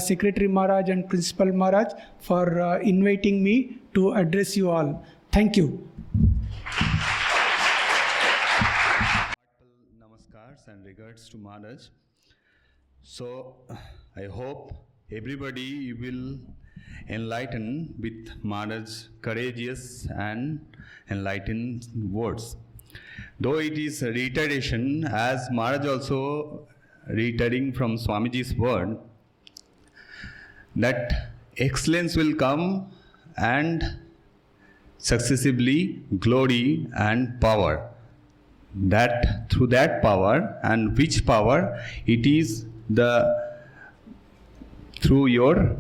Speaker 4: Secretary Maharaj and Principal Maharaj for inviting me to address you all. Thank you.
Speaker 1: And regards to Maharaj. So I hope everybody will enlighten with Maharaj's courageous and enlightened words. Though it is a reiteration, as Maharaj also reiterating from Swamiji's word, that excellence will come and successively glory and power. That through that power, and which power? It is the through your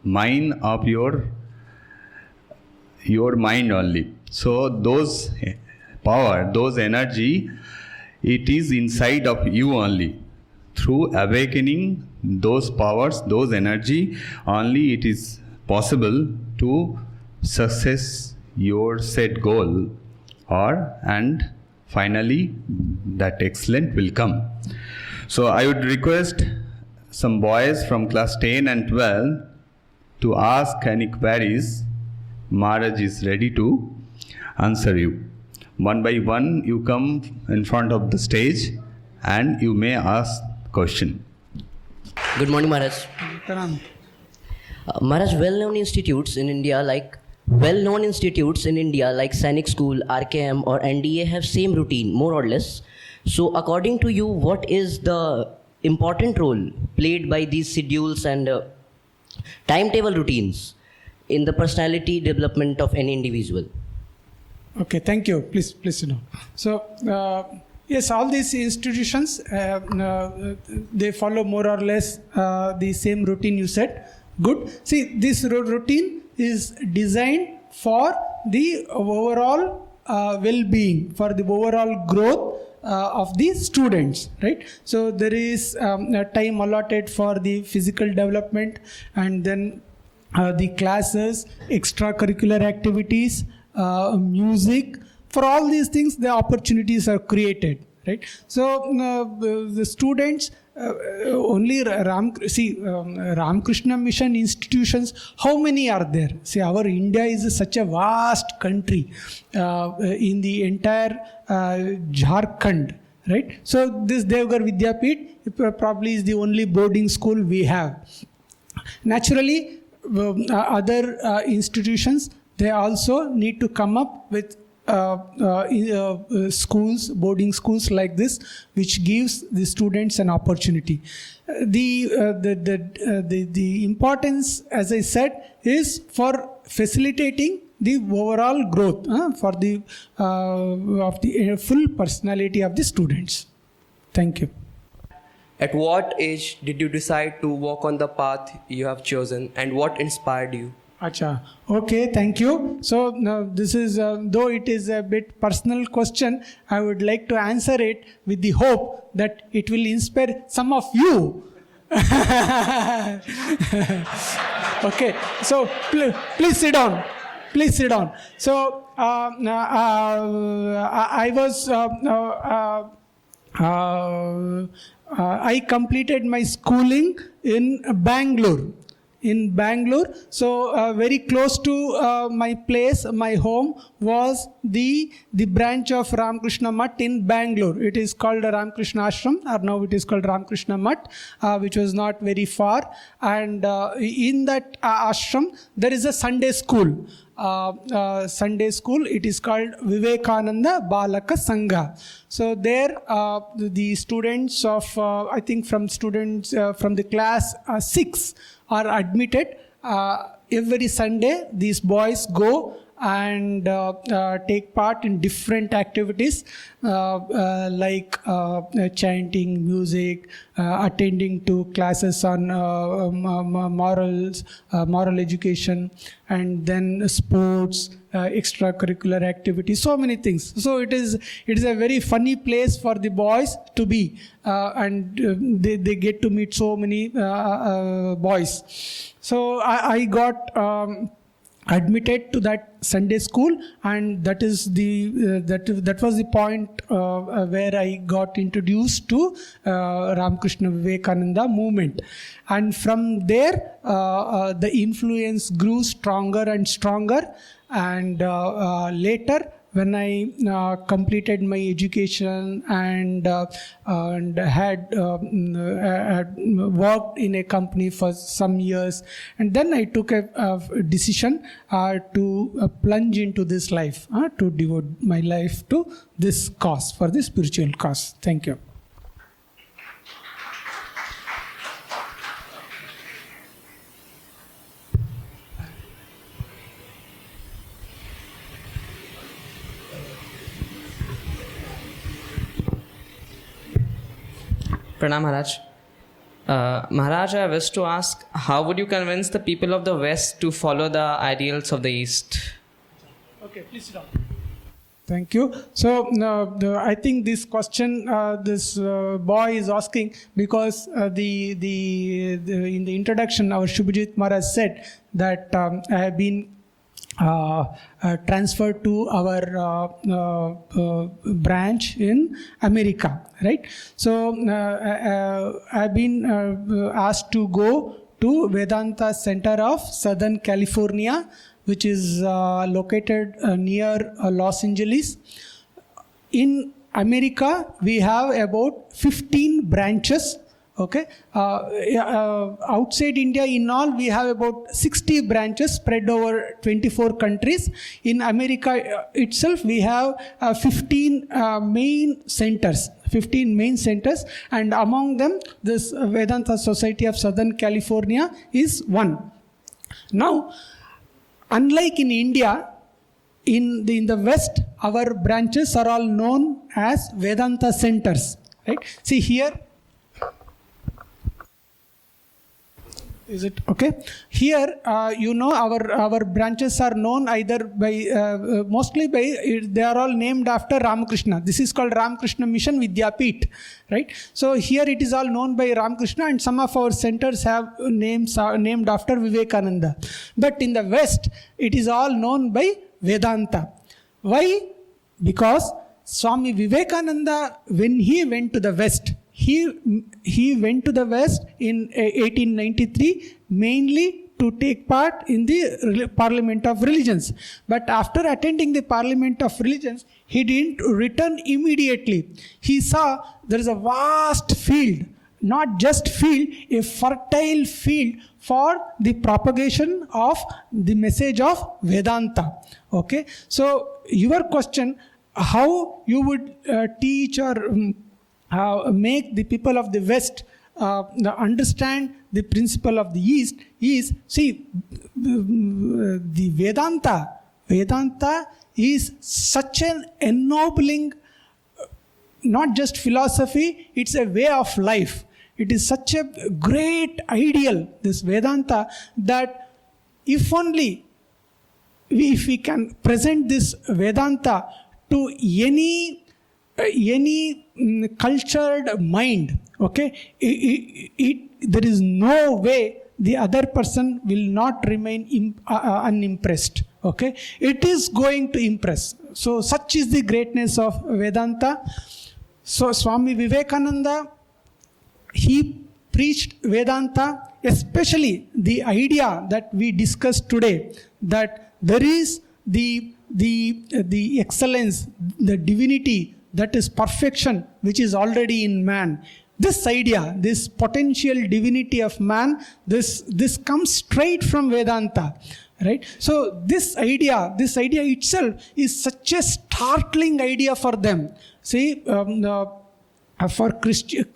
Speaker 1: mind of your mind only. So those power, those energy, it is inside of you only. Through awakening those powers, those energy, only it is possible to success your set goal, and finally that excellent will come. So I would request some boys from class 10 and 12 to ask any queries. Maharaj is ready to answer you. One by one, you come in front of the stage and you may ask question.
Speaker 5: Good morning, Maharaj. Maharaj, well-known institutes in India like Sainik School, RKM or NDA have same routine, more or less. So according to you, what is the important role played by these schedules and timetable routines in the personality development of any individual?
Speaker 4: Okay, thank you. Please sit down. So, yes, all these institutions, they follow more or less the same routine you said. Good. See, this routine is designed for the overall well-being, for the overall growth of the students, right? So there is a time allotted for the physical development, and then the classes, extracurricular activities, music. For all these things, the opportunities are created, right? So the students only Ramakrishna Mission institutions, how many are there? See, our India is such a vast country in the entire Jharkhand, right? So this Deoghar Vidyapith probably is the only boarding school we have. Naturally, other institutions, they also need to come up with schools, boarding schools like this, which gives the students an opportunity. The importance, as I said, is for facilitating the overall growth for the of the full personality of the students. Thank you.
Speaker 6: At what age did you decide to walk on the path you have chosen, and what inspired you?
Speaker 4: Acha. Okay, thank you. So now this is, though it is a bit personal question, I would like to answer it with the hope that it will inspire some of you. Okay, so please sit down. Please sit down. So I completed my schooling in Bangalore. So very close to my place, my home was the branch of Ramakrishna Mutt in Bangalore. It is called Ramakrishna Ashram, or now it is called Ramakrishna Mutt, which was not very far. And in that ashram, there is a Sunday school. It is called Vivekananda Balaka Sangha. So there the students of I think from the class 6 are admitted. Every Sunday these boys go and take part in different activities like chanting, music, attending to classes on moral education, and then sports, extracurricular activities, so many things. So it is a very funny place for the boys to be, and they get to meet so many boys. So I got admitted to that Sunday school, and that is that was the point where I got introduced to Ramakrishna Vivekananda movement, and from there the influence grew stronger and stronger. And later, when I completed my education and had worked in a company for some years, and then I took a decision to plunge into this life, to devote my life to this cause, for this spiritual cause. Thank you.
Speaker 6: Pranam Maharaj. Maharaj, I wish to ask, how would you convince the people of the West to follow the ideals of the East?
Speaker 4: Okay, please sit down. Thank you. So, I think this question this boy is asking because in the introduction, our Shubhajit Maharaj said that I have been transferred to our branch in America, right? So, I've been asked to go to Vedanta Center of Southern California, which is located near Los Angeles. In America, we have about 15 branches. Okay, outside India, in all, we have about 60 branches spread over 24 countries. In America itself, we have 15 main centers. 15 main centers, and among them, this Vedanta Society of Southern California is one. Now, unlike in India, in the West, our branches are all known as Vedanta centers. Right? See here. Is it okay? Here, our branches are known either by, mostly by, they are all named after Ramakrishna. This is called Ramakrishna Mission Vidyapith, right? So here it is all known by Ramakrishna, and some of our centers have names named after Vivekananda. But in the West, it is all known by Vedanta. Why? Because Swami Vivekananda, when he went to the West, he went to the West in 1893 mainly to take part in the Parliament of Religions. But after attending the Parliament of Religions, he didn't return immediately. He saw there is a vast field, not just field, a fertile field for the propagation of the message of Vedanta. Okay, so your question, how you would teach or make the people of the West understand the principle of the East is, see, the Vedanta is such an ennobling, not just philosophy, it's a way of life. It is such a great ideal, this Vedanta, that if only if we can present this Vedanta to any cultured mind, okay, there is no way the other person will not remain unimpressed. Okay, it is going to impress. So such is the greatness of Vedanta. So Swami Vivekananda, he preached Vedanta, especially the idea that we discussed today, that there is the excellence, the divinity, that is perfection, which is already in man. This idea, this potential divinity of man, this comes straight from Vedanta, right? So this idea itself is such a startling idea for them. See, for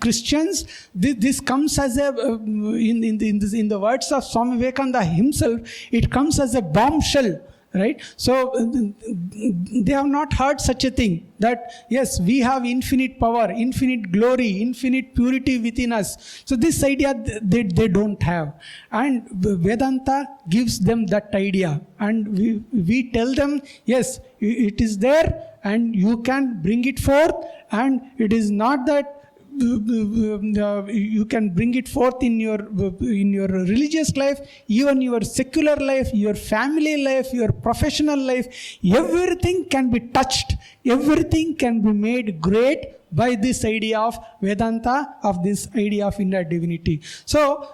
Speaker 4: Christians, this comes as a in the words of Swami Vivekananda himself, it comes as a bombshell. Right? So they have not heard such a thing, that yes, we have infinite power, infinite glory, infinite purity within us. So this idea they don't have. And Vedanta gives them that idea. And we tell them, yes, it is there and you can bring it forth. And it is not that you can bring it forth in your religious life, even your secular life, your family life, your professional life. Everything can be touched, everything can be made great by this idea of Vedanta, of this idea of inner divinity. So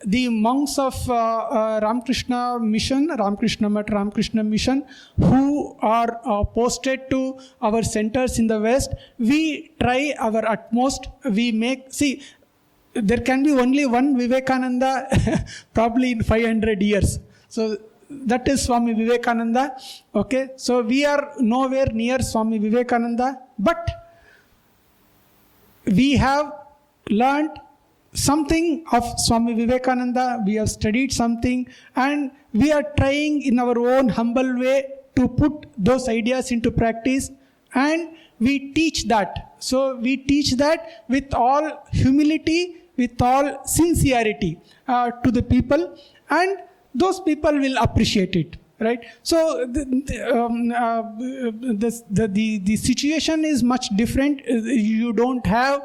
Speaker 4: the monks of Ramakrishna Mission, Ramakrishna Mat, Ramakrishna Mission, who are posted to our centers in the West, we try our utmost. We make, see, there can be only one Vivekananda probably in 500 years. So that is Swami Vivekananda. Okay, so we are nowhere near Swami Vivekananda, but we have learned something of Swami Vivekananda, we have studied something, and we are trying in our own humble way to put those ideas into practice. and we teach that. So we teach that with all humility, with all sincerity to the people, and those people will appreciate it. Right, so the situation is much different. You don't have.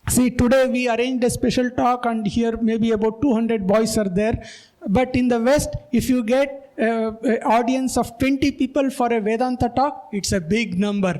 Speaker 4: See, today we arranged a special talk, and here maybe about 200 boys are there. But in the West, if you get an audience of 20 people for a Vedanta talk, it's a big number.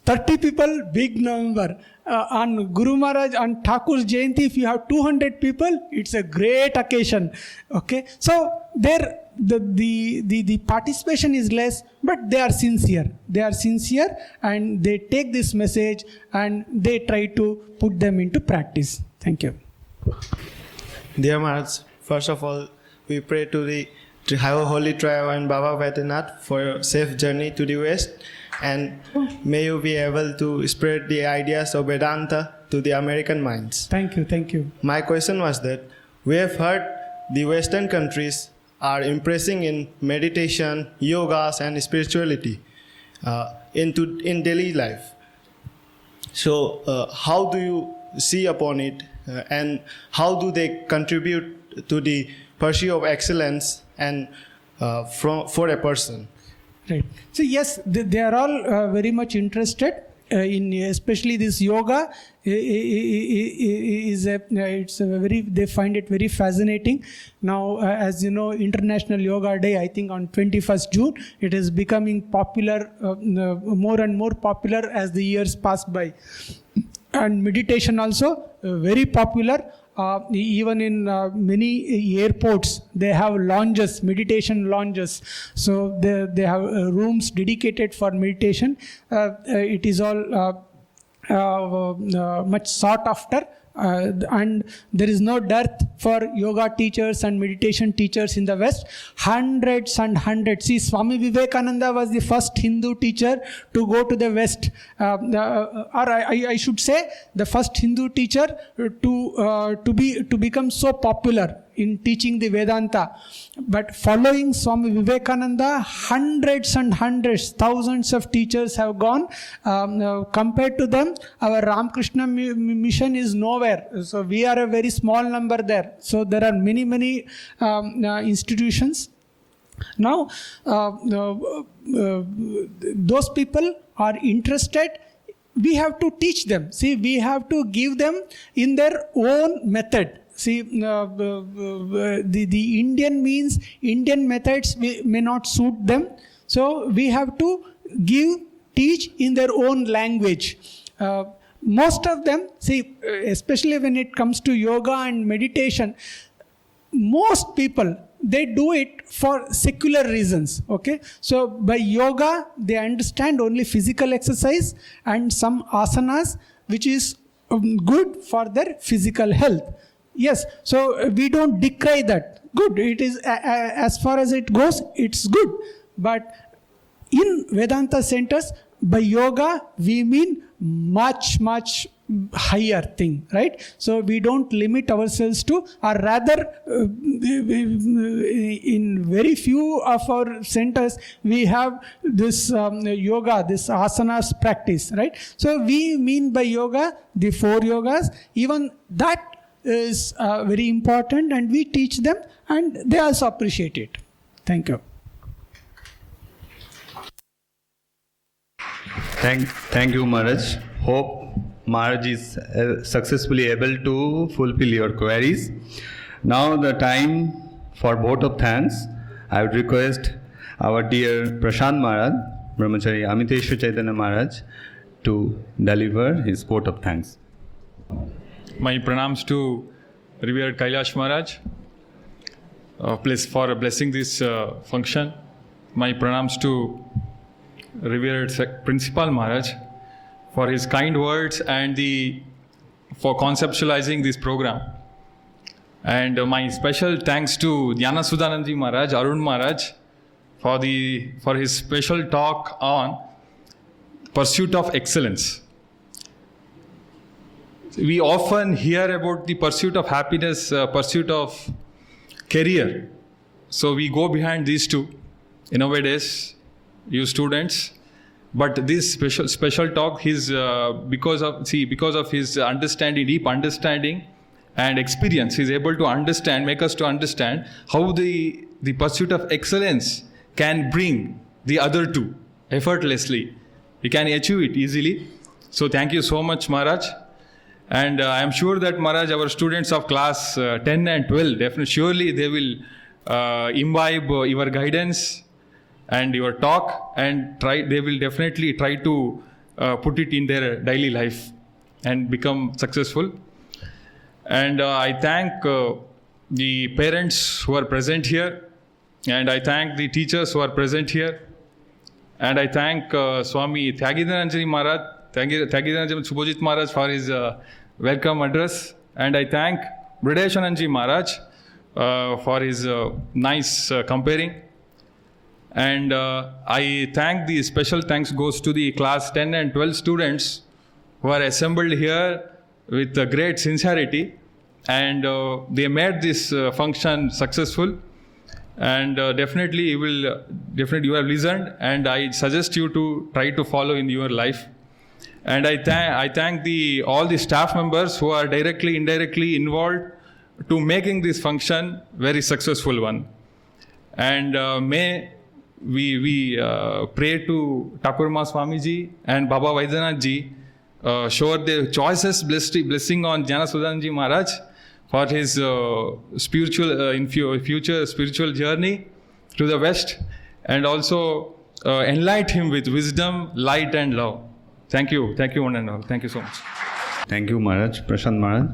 Speaker 4: 30 people, big number. On Guru Maharaj, on Thakur's Jayanti, if you have 200 people, it's a great occasion. Okay, so there the participation is less, but they are sincere. They are sincere, and they take this message and they try to put them into practice. Thank you.
Speaker 7: Dear Maharaj, first of all, we pray to have a holy trial and Baba Vaidyanath for a safe journey to the West. And may you be able to spread the ideas of Vedanta to the American minds.
Speaker 4: Thank you, thank you.
Speaker 7: My question was that we have heard the Western countries are impressing in meditation, yogas and spirituality in daily life. So how do you see upon it and how do they contribute to the pursuit of excellence and for a person?
Speaker 4: Right. So yes, they are all very much interested in, especially this yoga. It's a very, they find it very fascinating. Now, as you know, International Yoga Day, I think on 21st June, it is becoming popular, more and more popular as the years pass by. And meditation also very popular. Even in many airports, they have lounges, meditation lounges. So they have rooms dedicated for meditation. It is all much sought after. And there is no dearth for yoga teachers and meditation teachers in the West. Hundreds and hundreds. See, Swami Vivekananda was the first Hindu teacher to go to the West. I should say, the first Hindu teacher to become so popular in teaching the Vedanta. But following Swami Vivekananda, hundreds and hundreds, thousands of teachers have gone. Compared to them, our Ramakrishna mission is nowhere. So we are a very small number there. So there are many, many institutions. Now, those people are interested. We have to teach them. See, we have to give them in their own method. See, the Indian means Indian methods may not suit them. So we have to teach in their own language. Most of them, see, especially when it comes to yoga and meditation, most people, they do it for secular reasons. Okay, so by yoga, they understand only physical exercise and some asanas, which is good for their physical health. Yes, so we don't decry that. Good, it is as far as it goes, it's good. But in Vedanta centers, by yoga, we mean much, much higher thing, right? So we don't limit ourselves to, or rather, in very few of our centers, we have this yoga, this asanas practice, right? So we mean by yoga, the 4 yogas, even that is very important, and we teach them, and they also appreciate it. Thank you.
Speaker 1: Thank you, Maharaj. Hope Maharaj is successfully able to fulfill your queries. Now the time for vote of thanks. I would request our dear Prashant Maharaj, Brahmachari Amiteshwar Chaitanya Maharaj, to deliver his vote of thanks.
Speaker 8: My pranams to revered Kailash Maharaj for blessing this function. My pranams to revered Principal Maharaj for his kind words and for conceptualizing this program. And my special thanks to Jnānasudhānandajī Maharaj, Arun Maharaj, for his special talk on pursuit of excellence. We often hear about the pursuit of happiness, pursuit of career. So we go behind these two. Nowadays, you students, But this special talk, because of his understanding, deep understanding and experience, he's able to make us to understand how the pursuit of excellence can bring the other two effortlessly. We can achieve it easily. So thank you so much, Maharaj. And I am sure that, Maharaj, our students of class 10 and 12, definitely, surely they will imbibe your guidance and your talk, and they will definitely try to put it in their daily life and become successful. And I thank the parents who are present here, and I thank the teachers who are present here, and I thank Swami Tyagidanandaji Maharaj, Tyagidanandaji Subhojit Maharaj for his welcome address, and I thank Brideshananji Maharaj for his nice comparing. And I thank the special thanks goes to the class 10 and 12 students who are assembled here with great sincerity, and they made this function successful. And definitely you have listened, and I suggest you to try to follow in your life. And I thank all the staff members who are directly, indirectly involved to making this function very successful one. And may we pray to Thakurma Swamiji and Baba Vaidyanathji shower their choicest blessing on Jnanasudhanandaji Maharaj for his future spiritual journey to the West, and also enlighten him with wisdom, light and love. Thank you one and all. Thank you so much.
Speaker 1: Thank you, Maharaj, Prashant Maharaj.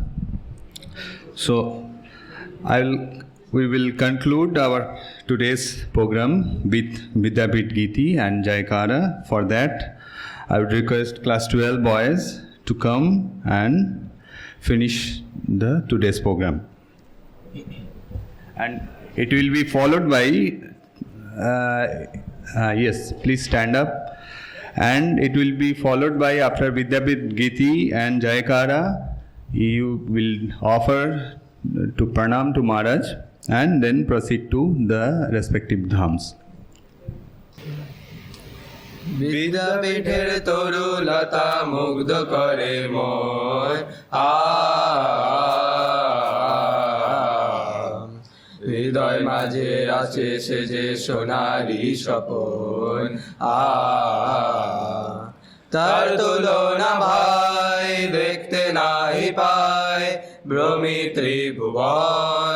Speaker 1: So, we will conclude our today's program with Vidyapith Giti and Jaikara. For that, I would request class 12 boys to come and finish today's program. And it will be followed by, yes, please stand up. And it will be followed by, after Vidyapith Giti and Jaikara, you will offer to pranam to Maharaj and then proceed to the respective dhams.
Speaker 9: বিদ্যাপীঠের তরুলতা মুগ্ধ করে মোর হৃদয় মাঝে আছে সে যে সোনারি স্বপন তার তুলনা ভাই দেখতে নাই পায় ভ্রমি ত্রিভুবন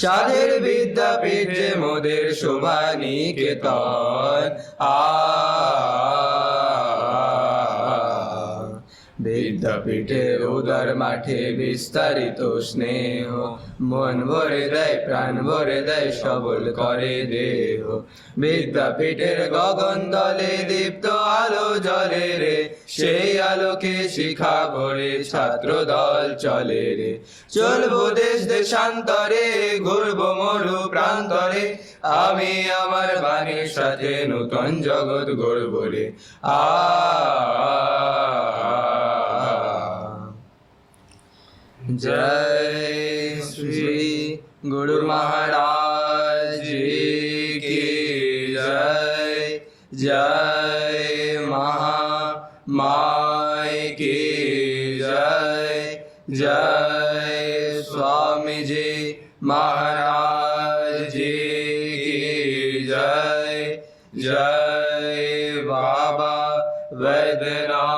Speaker 9: সাধের বিদ্যাপীঠ যে মোদের শোভা নিকেতন বিদ্যাপীঠের উদার মাঠে বিস্তারিত স্নেহ মন ভরে দেয় প্রাণ ভরে দেয় সবল করে দেহ বিদ্যাপীঠের গগন তলে দীপ্ত আলো জ্বলে রে সেই আলোকে শিখা ভরে ছাত্র দল চলে রে চলবো দেশ দেশান্তরে ঘুরবো মরু প্রান্তরে আমি আমার বাণীর সাথে নূতন জগৎ গড়ব রে जय श्री गुरु महाराज की जय जय महामाई की जय जय स्वामी जी महाराज जी की जय जय बाबा वैद्यनाथ